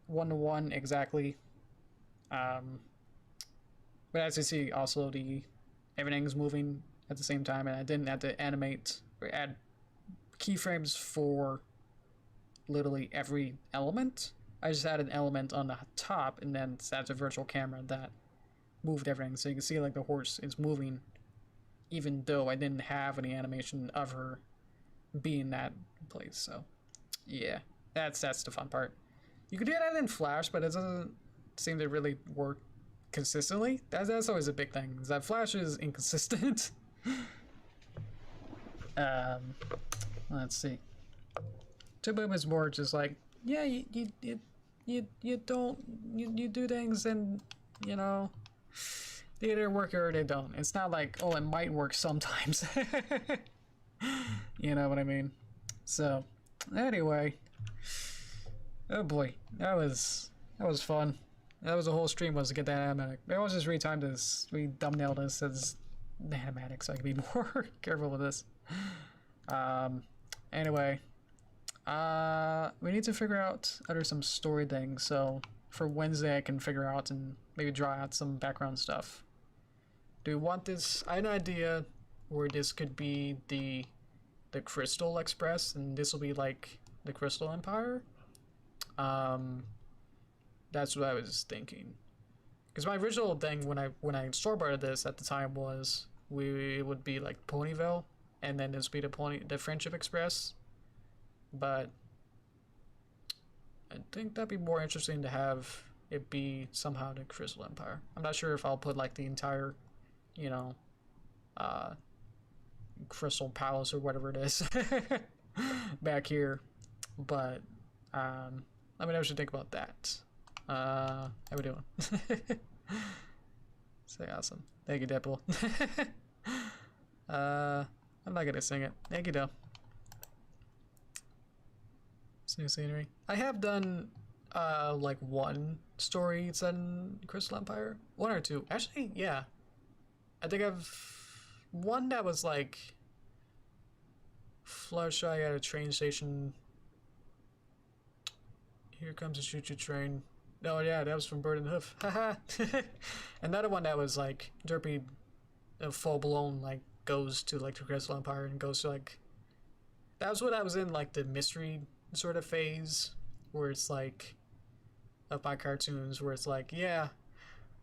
[SPEAKER 1] one-to-one exactly. But as you see, also everything's moving at the same time, and I didn't have to animate or add keyframes for literally every element. I just had an element on the top, and then that's a virtual camera that moved everything. So you can see like the horse is moving, even though I didn't have any animation of her being that place. So yeah, that's the fun part. You could do that in Flash, but it doesn't seem to really work consistently. That's always a big thing, is that Flash is inconsistent. Let's see. Toon is more just like, yeah, you do things and, you know, they either work or they don't. It's not like, oh, it might work sometimes. You know what I mean? So, anyway. Oh boy, that was fun. That was the whole stream, was to get that animatic. I always just retimed this, thumbnail this as animatic so I can be more careful with this. Anyway, we need to figure out some story things. So for Wednesday, I can figure out and maybe draw out some background stuff. Do we want this? I had an idea where this could be the Crystal Express, and this will be like the Crystal Empire. That's what I was thinking. Because my original thing when I storyboarded this at the time was it would be like Ponyville, and then this would be the Friendship Express. But I think that'd be more interesting to have it be somehow the Crystal Empire. I'm not sure if I'll put like the entire, you know, Crystal Palace or whatever it is back here, but I mean, I should think about that. How we doing? Say awesome. Thank you, Deadpool. I'm not gonna sing it. Thank you, though. It's new scenery. I have done like one story set in Crystal Empire, one or two. Actually, yeah. I think I've one that was like Fluttershy at a train station. Here comes a choo-choo train. Oh yeah, that was from Bird and Hoof. Haha. Another one that was like Derpy, full blown, like goes to like the Crystal Empire and goes to like. That was what I was in, like the mystery sort of phase, where it's like of my cartoons, where it's like, yeah,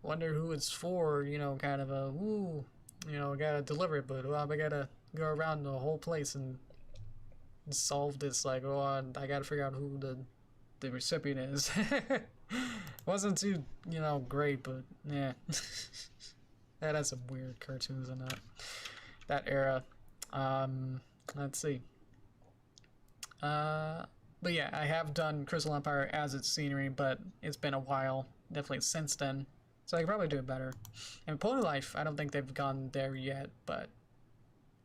[SPEAKER 1] wonder who it's for, you know, kind of a woo, you know, gotta deliver it, but I gotta go around the whole place and solve this. Like, oh, I gotta figure out who the recipient is. Wasn't too, you know, great, but yeah. That had some weird cartoons in that era. Let's see. But yeah, I have done Crystal Empire as its scenery, but it's been a while, definitely since then. So I could probably do it better. And Pony Life, I don't think they've gone there yet, but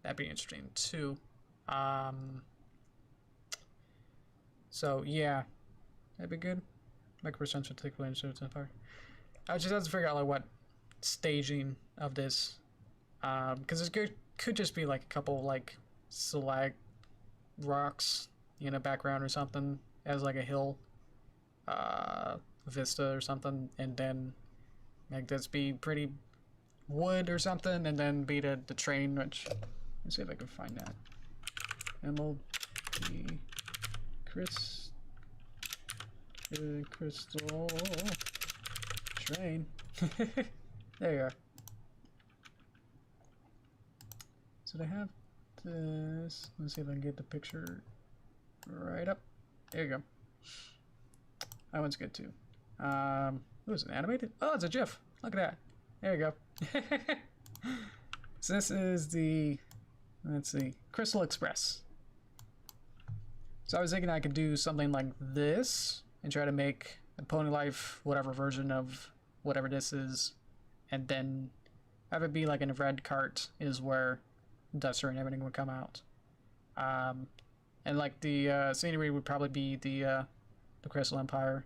[SPEAKER 1] that'd be interesting too. So yeah, that'd be good. Micropercent should take place in Empire. I just have to figure out like what staging of this, because it could just be like a couple like slag rocks in a background or something as like a hill vista or something, and then like this be pretty wood or something, and then be the train, which let's see if I can find that. MLB Crystal train. There you are. So they have this. Let's see if I can get the picture right up. There you go. That one's good too. Ooh, is it animated? Oh, it's a GIF. Look at that. There you go. So this is the, let's see, Crystal Express. So I was thinking I could do something like this and try to make a Pony Life, whatever version of whatever this is, and then have it be like in a red cart is where Duster and everything would come out. And like the scenery would probably be the Crystal Empire.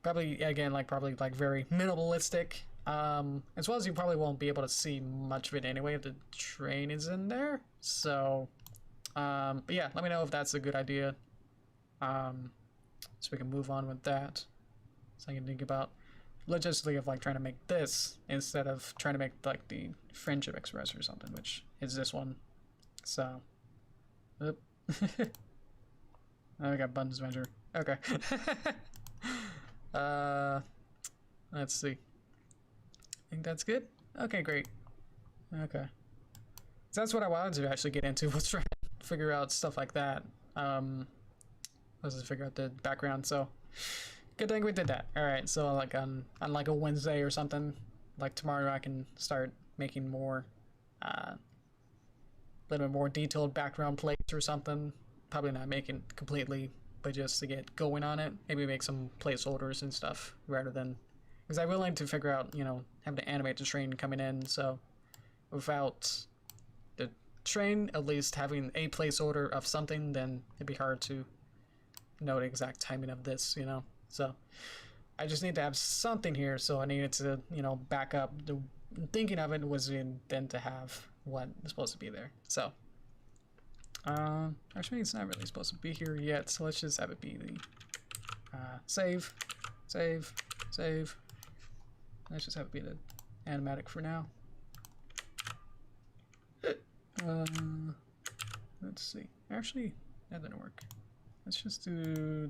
[SPEAKER 1] Probably again probably very minimalistic. As well as you probably won't be able to see much of it anyway if the train is in there. So but yeah, let me know if that's a good idea. So we can move on with that. So I can think about logistically of like trying to make this instead of trying to make like the friendship express or something, which is this one. So, oop. Oh, I got buttons measure. Okay. Let's see. I think that's good. Okay, great. Okay. So that's what I wanted to actually get into, was trying to figure out stuff like that. Let's just figure out the background. So good thing we did that. All right. So like on like a Wednesday or something, like tomorrow, I can start making more, little bit more detailed background plates or something. Probably not making completely, but just to get going on it. Maybe make some placeholders and stuff rather than, because I'm willing to figure out, you know, having to animate the train coming in. So without the train at least having a placeholder of something, then it'd be hard to know the exact timing of this, you know. So I just need to have something here. So I needed to, you know, back up. The thinking of it was then to have what is supposed to be there. So actually it's not really supposed to be here yet, so let's just have it be the save. Let's just have it be the animatic for now. Let's see. Actually, that didn't work. Let's just do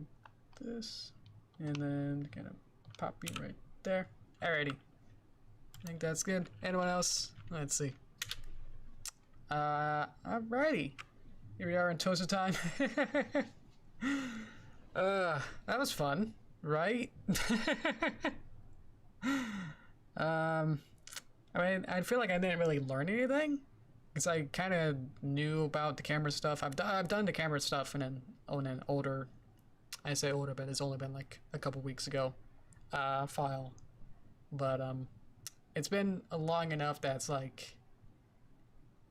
[SPEAKER 1] this and then kind of pop it right there. Alrighty. I think that's good. Anyone else? Let's see. Alrighty. Here we are in toaster time. That was fun, right? I mean, I feel like I didn't really learn anything because I kind of knew about the camera stuff. I've done the camera stuff in an older, I say older, but it's only been like a couple weeks ago, file. But it's been long enough that it's like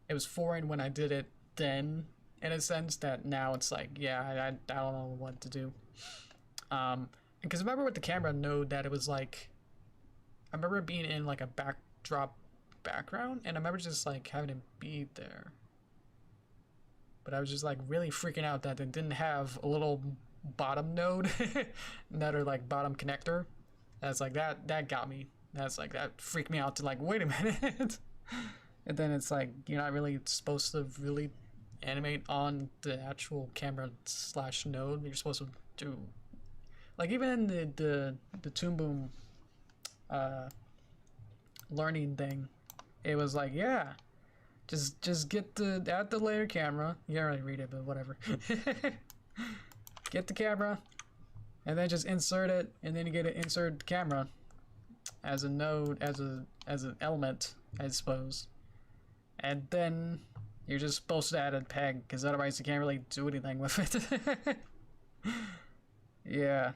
[SPEAKER 1] it was foreign when I did it then, in a sense that now it's like, yeah, I don't know what to do. Because remember with the camera node that it was like, I remember being in like a backdrop background, and I remember just like having it be there. But I was just like really freaking out that it didn't have a little bottom node, another like bottom connector. That's like that got me. That's like that freaked me out to like, wait a minute. And then it's like you're not really supposed to really animate on the actual camera slash node. You're supposed to do like even in the Toon Boom learning thing, it was like, yeah, just get add the layer camera. You can't really read it, but whatever. Get the camera and then just insert it, and then you get to insert camera as a node, as an element, I suppose. And then you're just supposed to add a peg, because otherwise you can't really do anything with it. Yeah.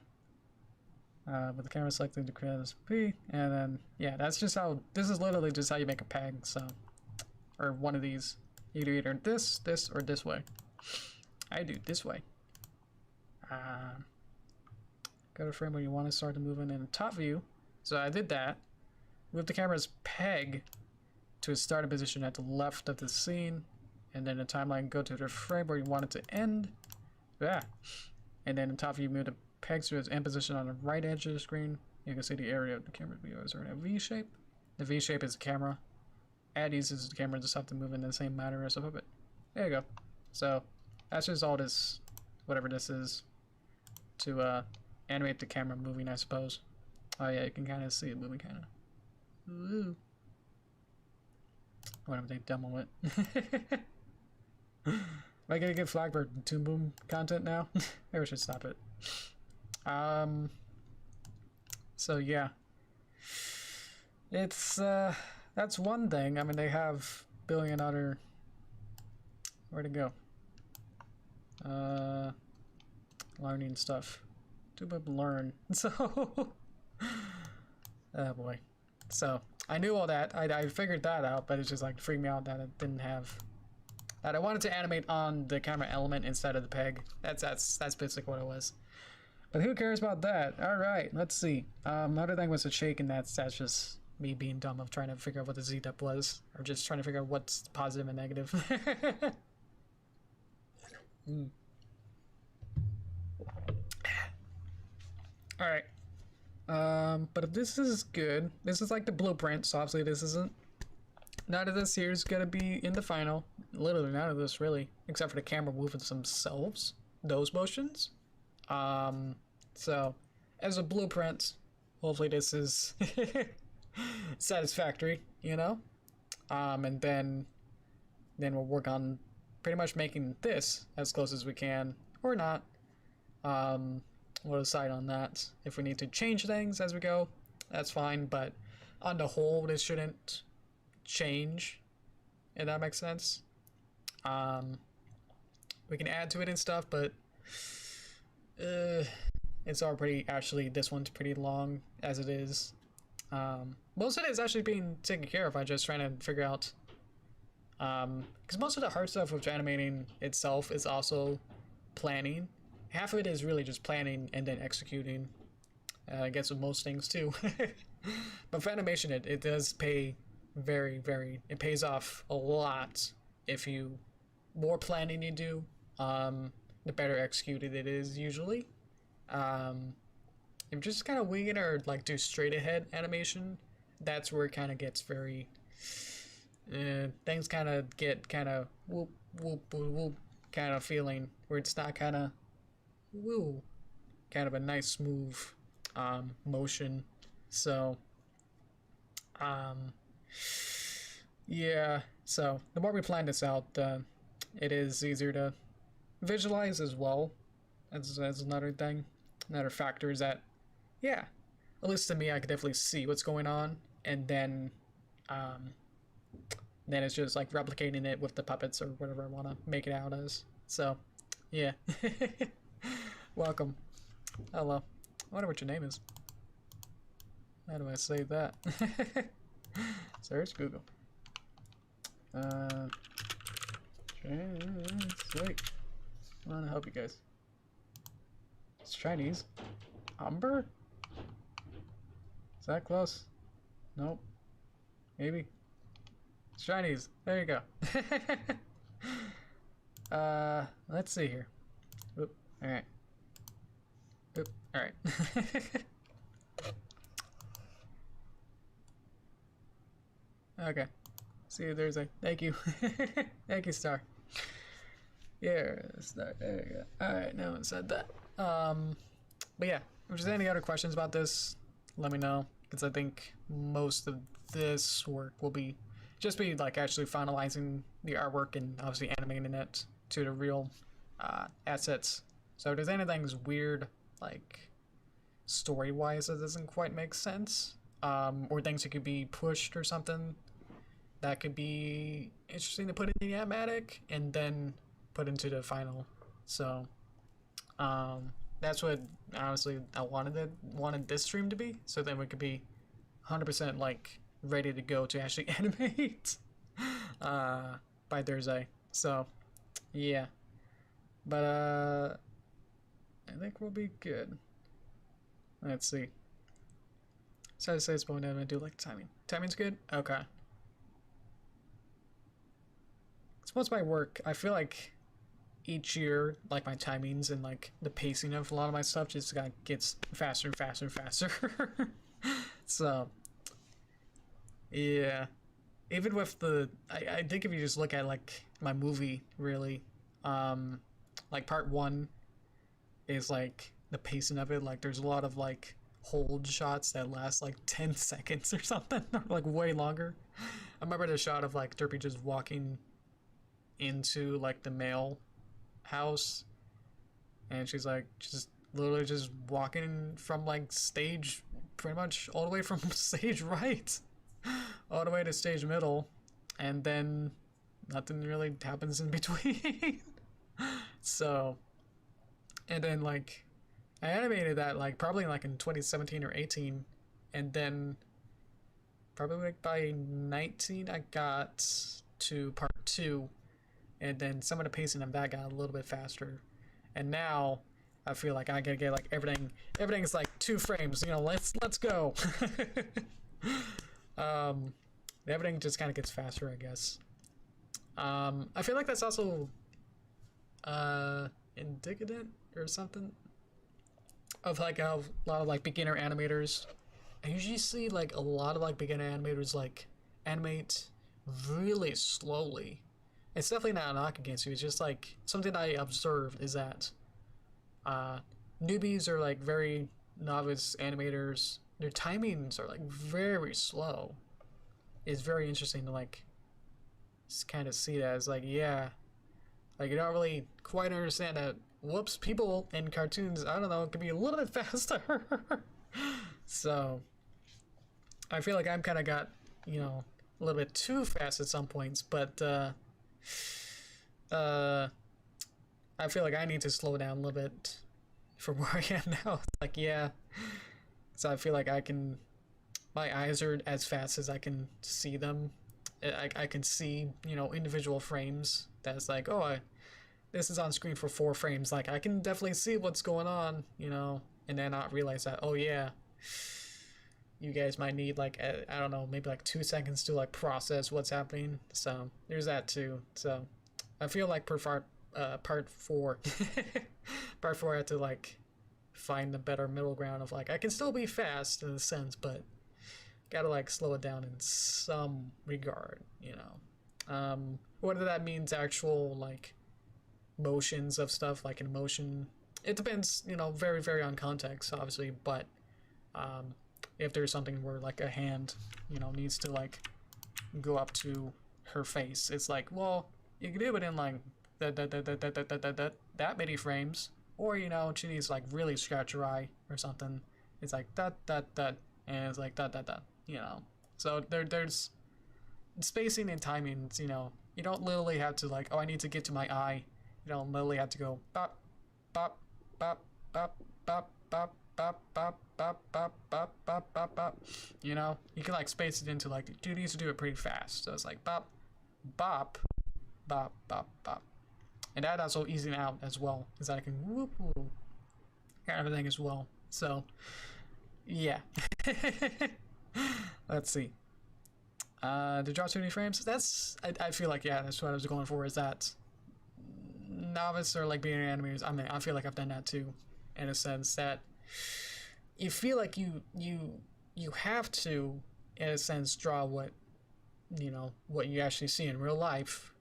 [SPEAKER 1] With the camera selected to create this P, and then, yeah, that's just how, this is literally just how you make a peg, so, or one of these. You do either this, or this way. I do this way. Go to frame where you want to start to move in top view. So I did that. Move the camera's peg to its starting position at the left of the scene, and then the timeline, go to the frame where you want it to end. Yeah. And then in top view, move the peg to its end position on the right edge of the screen. You can see the area of the camera videos are in a V shape. The V shape is the camera. Add uses the camera just have to move in the same manner as a puppet. There you go. So that's just all this, whatever this is, to animate the camera moving, I suppose. Oh yeah, you can kind of see it moving, kind of. Ooh. Whatever they demo it. Am I gonna get flagged for Toon Boom content now? Maybe I should stop it. So yeah. It's that's one thing. I mean, they have billion other, where'd it go? Learning stuff. To learn. So oh boy. So I knew all that. I figured that out, but it's just like freaked me out that it didn't have, that I wanted to animate on the camera element instead of the peg. That's basically what it was. But who cares about that? All right, let's see. Another thing was the shake, and that's just me being dumb of trying to figure out what the Z-depth was, or just trying to figure out what's positive and negative. All right. But if this is good, this is like the blueprint, so obviously this isn't. None of this here is gonna be in the final. Literally none of this really, except for the camera moving themselves, those motions. So as a blueprint, hopefully this is satisfactory, you know. And then we'll work on pretty much making this as close as we can, or not. We'll decide on that. If we need to change things as we go, that's fine. But on the whole, this shouldn't change, if that makes sense. We can add to it and stuff, but it's all pretty. Actually, this one's pretty long as it is. Most of it is actually being taken care of. I'm just trying to figure out, because most of the hard stuff with animating itself is also planning. Half of it is really just planning and then executing. I guess with most things too. But for animation, it does pay it pays off a lot if you more planning you do, the better executed it is usually. If you're just kind of wing it or like do straight ahead animation, that's where it kind of gets very things kind of get kind of whoop whoop whoop whoop kind of feeling where it's not kind of woo, kind of a nice smooth motion. So yeah, so the more we plan this out, it is easier to visualize as well. As another thing, another factor is that, yeah, at least to me, I could definitely see what's going on, and then it's just like replicating it with the puppets or whatever I want to make it out as. So, yeah. Welcome. Hello. I wonder what your name is. How do I say that? Search Google. Translate. I want to help you guys. It's Chinese. Umber? Is that close? Nope. Maybe. It's Chinese. There you go. Let's see here. Oop. Alright. Oop. Alright. Okay. See, there's a thank you. Thank you, Star. Yeah, Star. There you go. Alright, no one said that. But yeah, if there's any other questions about this, let me know. Because I think most of this work will be just be like actually finalizing the artwork and obviously animating it to the real assets. So if there's anything weird, like story-wise, that doesn't quite make sense, or things that could be pushed or something, that could be interesting to put in the animatic and then put into the final. So that's what honestly I wanted this stream to be, so then we could be 100% like ready to go to actually animate by Thursday. So yeah, but I think we'll be good. Let's see. So I say it's going down. I do like timing. Timing's good. Okay. It's most of my work. I feel like each year, like my timings and like the pacing of a lot of my stuff just gets faster and faster and faster. So yeah, even with I think if you just look at like my movie, really, like part one is like the pacing of it. Like there's a lot of like hold shots that last like 10 seconds or something, or like way longer. I remember the shot of like Derpy just walking into like the mail house, and she's like just literally just walking from like stage pretty much all the way from stage right all the way to stage middle, and then nothing really happens in between. So, and then like I animated that like probably like in 2017 or 18, and then probably like by 19 I got to part 2, and then some of the pacing of that got a little bit faster, and now I feel like I gotta get like everything's like 2 frames, you know, let's go. Everything just kind of gets faster, I guess. I feel like that's also indicative or something. of like how a lot of like beginner animators, I usually see like a lot of like beginner animators like animate really slowly. It's definitely not a knock against you. It's just like something I observed is that uh, newbies are like very novice animators. Their timings are like very slow. It's very interesting to like kind of see that. It's like, yeah, like you don't really quite understand that. Whoops, people in cartoons, I don't know, can be a little bit faster. So I feel like I'm kind of got, you know, a little bit too fast at some points, but uh, I feel like I need to slow down a little bit from where I am now. Like, yeah. So I feel like I can, my eyes are as fast as I can see them. I can see, you know, individual frames. That's like, oh, this is on screen for 4 frames. Like, I can definitely see what's going on, you know, and then not realize that, oh, yeah, you guys might need, like, I don't know, maybe like 2 seconds to, like, process what's happening. So, there's that, too. So, I feel like part 4, part 4 I had to, like, find the better middle ground of, like, I can still be fast in a sense, but gotta, like, slow it down in some regard, you know. Whether that means actual, like, motions of stuff, like in motion, it depends, you know, very, very on context, obviously, but if there's something where, like, a hand, you know, needs to, like, go up to her face, it's like, well, you can do it in, like, that many frames, or, you know, she needs, like, really scratch her eye or something, it's like, and it's like, you know, so there's spacing and timing, you know, you don't literally have to, like, oh, I need to get to my eye. You don't literally have to go bop, bop, bop, bop, bop, bop, bop, bop, bop, bop, bop, bop, bop, bop. You know, you can like space it into like, you need to do it pretty fast. So it's like bop, bop, bop, bop, bop, and that also easing out as well, is that I can whoop whoop kind of thing as well. So yeah, let's see. To draw too many frames. That's I feel like, yeah, that's what I was going for. Is that novice or like beginner animators, I mean, I feel like I've done that too, in a sense that you feel like you have to, in a sense, draw what, you know, what you actually see in real life,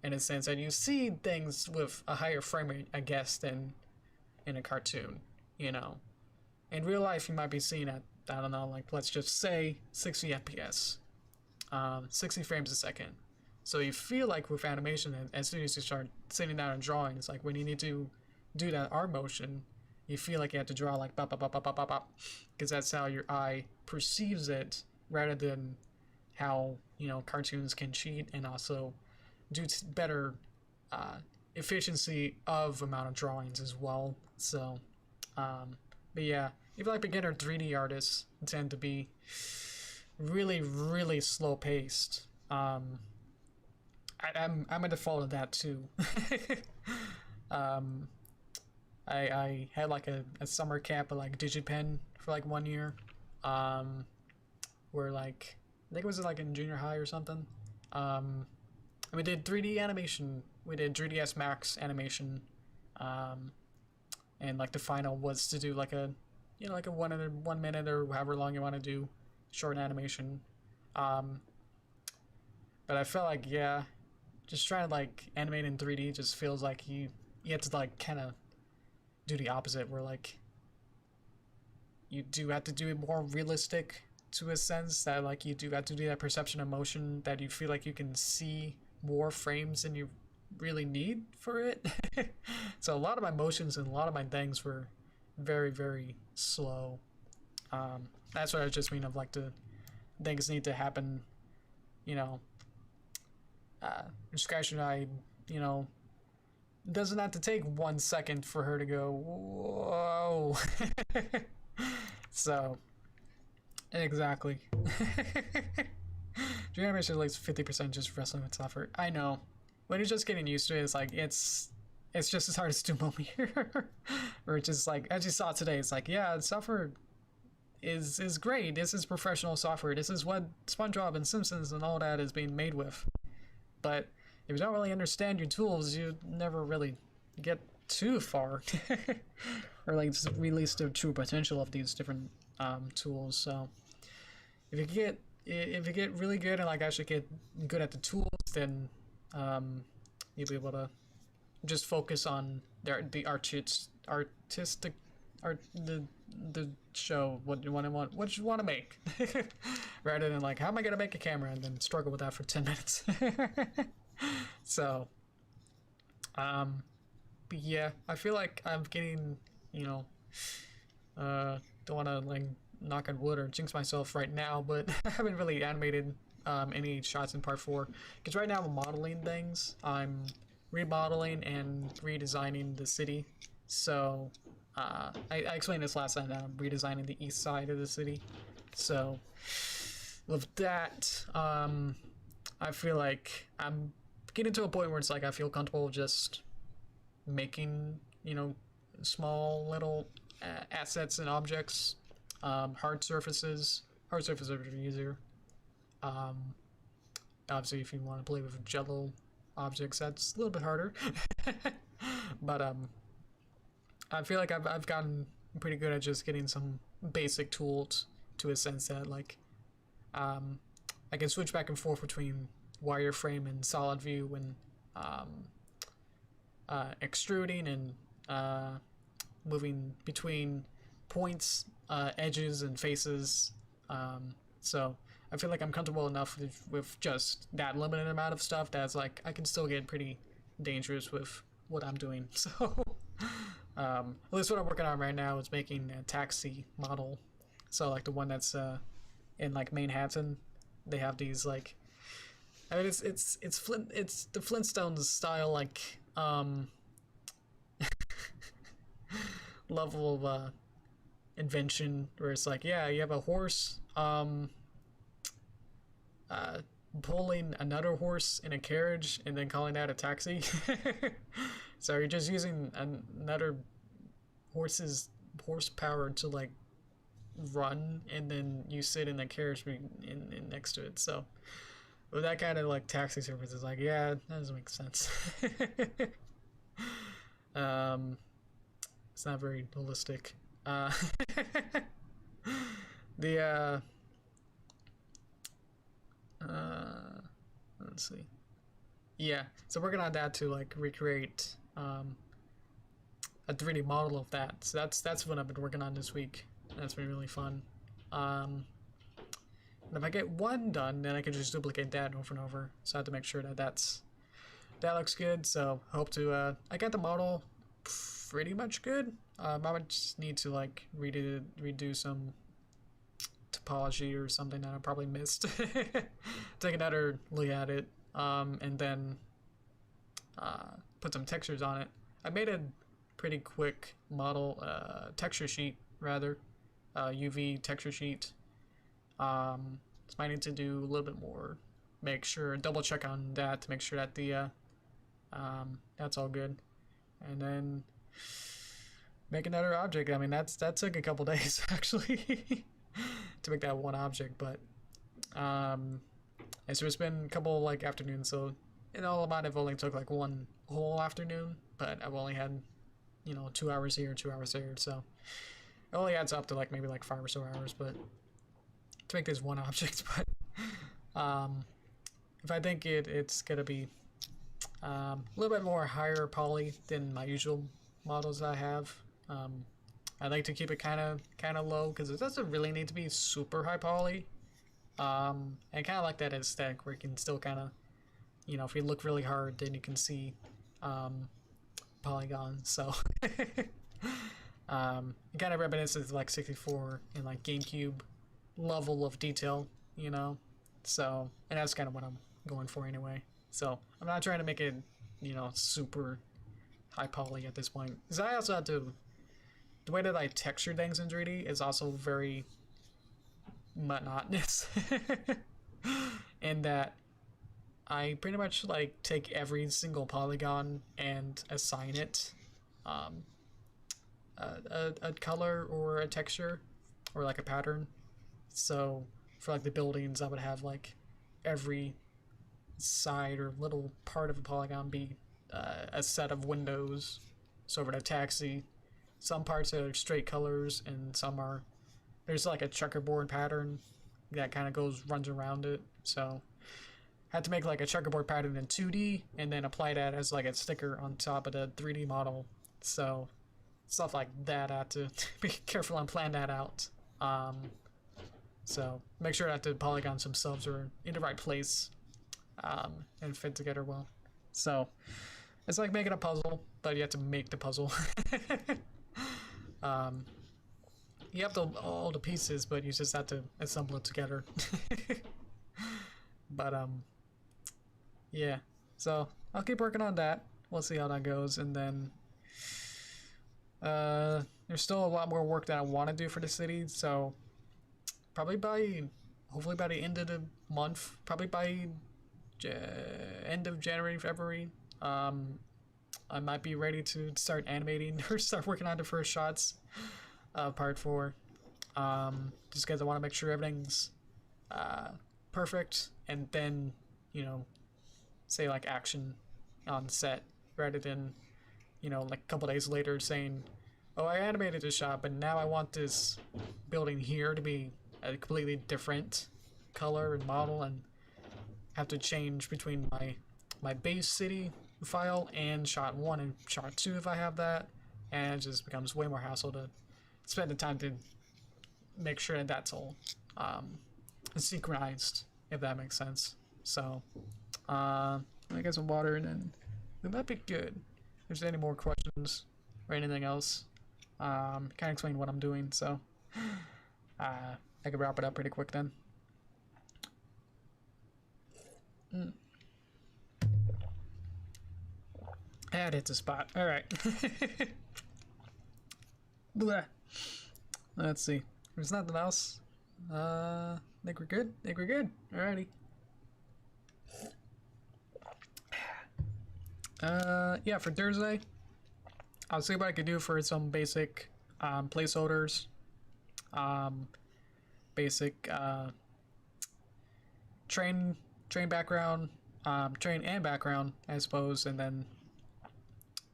[SPEAKER 1] in a sense that you see things with a higher frame rate, I guess, than in a cartoon, you know. In real life, you might be seeing at, I don't know, like, let's just say 60 FPS, 60 frames a second. So you feel like with animation, as soon as you start sitting down and drawing, it's like when you need to do that arm motion, you feel like you have to draw like bop, bop, bop, bop, bop, bop, bop, because that's how your eye perceives it, rather than how, you know, cartoons can cheat and also do better efficiency of amount of drawings as well. So, but yeah, even like beginner 3D artists tend to be really, really slow paced. I'm a default of that too. I had like a summer camp at like DigiPen for like 1 year, where like I think it was like in junior high or something. And we did 3D animation. We did 3ds Max animation, and like the final was to do like a, you know, like a 1 minute or however long you want to do short animation. But I felt like, yeah, just trying to like animate in 3D just feels like you have to like kind of do the opposite, where like you do have to do it more realistic, to a sense that like you do have to do that perception of motion, that you feel like you can see more frames than you really need for it. So a lot of my motions and a lot of my things were very, very slow. That's what I just mean of like the things need to happen, you know, scratch your eye, you know, doesn't have to take 1 second for her to go, whoa. So, exactly. Dream animation is like 50% just wrestling with software. I know. When you're just getting used to it, it's like, it's just as hard as Toon here. Or it's just like, as you saw today, it's like, yeah, software is great. This is professional software. This is what SpongeBob and Simpsons and all that is being made with. But if you don't really understand your tools, you never really get too far, or like just release the true potential of these different tools. So if you get really good and like actually get good at the tools, then you'll be able to just focus on the artistic art the show what you want to make rather than like how am I gonna make a camera and then struggle with that for 10 minutes. So but yeah, I feel like I'm getting, you know, don't want to like knock on wood or jinx myself right now, but I haven't really animated any shots in part 4 because right now I'm modeling things. I'm remodeling and redesigning the city. So I explained this last time that I'm redesigning the east side of the city. So with that, I feel like I'm getting to a point where it's like I feel comfortable just making, you know, small little assets and objects, hard surfaces. Hard surfaces are easier. Obviously, if you want to play with Jello objects, that's a little bit harder. But I feel like I've gotten pretty good at just getting some basic tools to a sense that like I can switch back and forth between wireframe and solid view and extruding and moving between points, edges, and faces. So I feel like I'm comfortable enough with just that limited amount of stuff that's like I can still get pretty dangerous with what I'm doing. So at least what I'm working on right now is making a taxi model. So like the one that's in like Manhattan, they have these like, I mean it's the Flintstones style like level of invention where it's like, yeah, you have a horse pulling another horse in a carriage and then calling that a taxi. So you're just using another horse's horsepower to like run, and then you sit in the carriage in next to it. So with that kind of like taxi service is like, yeah, that doesn't make sense. It's not very holistic. The let's see. Yeah, so working on that to like recreate a 3D model of that. So that's what I've been working on this week. That's been really fun. And if I get one done, then I can just duplicate that over and over. So I have to make sure that that looks good. So hope to I got the model pretty much good. I would just need to like redo some topology or something that I probably missed. Take another look at it, and then put some textures on it. I made a pretty quick model texture sheet rather, UV texture sheet. So I need to do a little bit more, make sure, double check on that to make sure that the that's all good, and then make another object. I mean that took a couple days actually to make that one object, but and so it's been a couple like afternoons, so in all of it I've only took like one whole afternoon, but I've only had, you know, 2 hours here, 2 hours there, so it only adds up to like maybe like 5 or so hours, but to make this one object. But if I think it's gonna be a little bit more higher poly than my usual models I have. I like to keep it kind of low because it doesn't really need to be super high poly. And kind of like that aesthetic where you can still kind of, you know, if you look really hard, then you can see polygons. So it kind of reminisces like 64 and like GameCube level of detail, you know. So, and that's kind of what I'm going for anyway. So I'm not trying to make it, you know, super high poly at this point, because I also have to, the way that I texture things in 3D is also very monotonous. In that I pretty much like take every single polygon and assign it a color or a texture or like a pattern. So for like the buildings, I would have like every side or little part of a polygon be a set of windows, sort of a taxi. Some parts are straight colors, and some are, there's like a checkerboard pattern that kind of runs around it. So had to make like a checkerboard pattern in 2D and then apply that as like a sticker on top of the 3D model. So stuff like that, I had to be careful and plan that out. So make sure that the polygons themselves are in the right place and fit together well. So it's like making a puzzle, but you have to make the puzzle. You have all the pieces, but you just have to assemble it together. But yeah, so I'll keep working on that. We'll see how that goes, and then there's still a lot more work that I want to do for the city. So probably hopefully by the end of the month, probably by end of January, February, I might be ready to start animating or start working on the first shots of part 4. Just because I want to make sure everything's perfect, and then, you know, say like action on set, rather than, you know, like a couple days later saying, oh, I animated this shot, but now I want this building here to be a completely different color and model, and have to change between my base city file and shot 1 and shot 2 if I have that, and it just becomes way more hassle to spend the time to make sure that that's all synchronized, if that makes sense. So I get some water and then we might be good. If there's any more questions or anything else, kind of explain what I'm doing, so I could wrap it up pretty quick then. That hits a spot. All right. Let's see. There's nothing else. Think we're good. Think we're good. Alrighty. Yeah, for Thursday, I'll see what I could do for some basic placeholders. Basic train background, train and background, I suppose, and then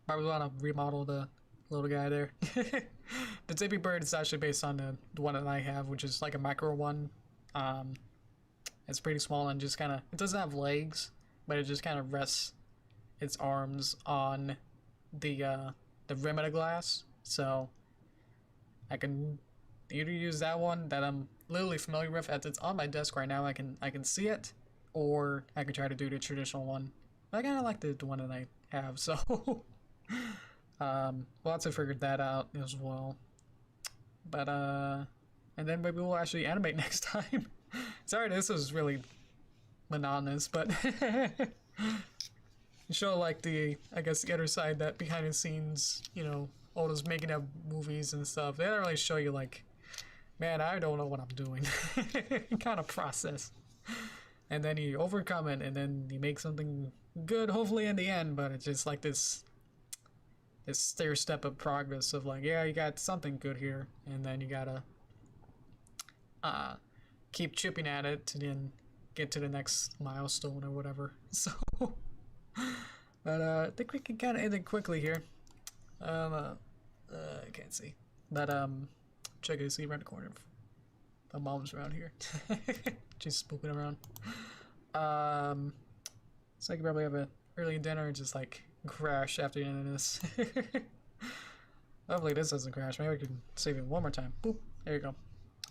[SPEAKER 1] probably want to remodel the little guy there. The Derpy bird is actually based on the one that I have, which is like a micro one. It's pretty small and just kind of, it doesn't have legs, but it just kind of rests its arms on the rim of the glass. So I can either use that one that I'm literally familiar with, as it's on my desk right now. I can see it, or I could try to do the traditional one. But I kind of like the one that I have, so we'll have to figure that out as well. But and then maybe we'll actually animate next time. Sorry, this was really monotonous, but show like the, I guess, the other side, that behind the scenes, you know, all those making of movies and stuff. They don't really show you like, man, I don't know what I'm doing kind of process. And then you overcome it, and then you make something good, hopefully in the end. But it's just like this stair step of progress of like, yeah, you got something good here, and then you gotta keep chipping at it to then get to the next milestone or whatever. So but I think we can kind of end it quickly here. I can't see, but check it, see around the corner. My mom's around here. She's spooking around. So I could probably have an early dinner and just like crash after the end of this. Hopefully this doesn't crash. Maybe I can save it one more time. Boop. There you go.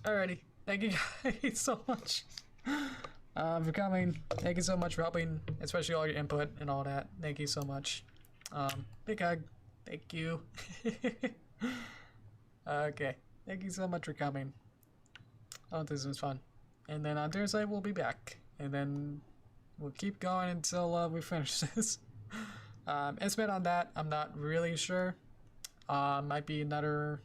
[SPEAKER 1] Alrighty. Thank you guys so much for coming. Thank you so much for helping, especially all your input and all that. Thank you so much. Big hug. Thank you. Okay. Thank you so much for coming. Oh, this was fun. And then on Thursday we'll be back, and then we'll keep going until we finish this. Estimate on that, I'm not really sure. Might be another,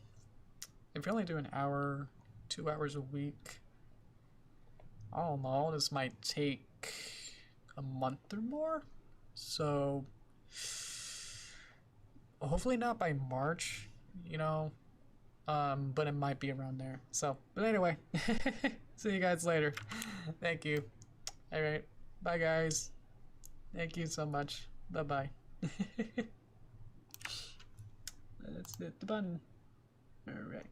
[SPEAKER 1] if you only do an hour, 2 hours a week, I don't know, this might take a month or more. So hopefully not by March, you know, but it might be around there. So, but anyway, see you guys later. Thank you. All right, bye guys. Thank you so much. Bye bye. let's hit the button. Alright.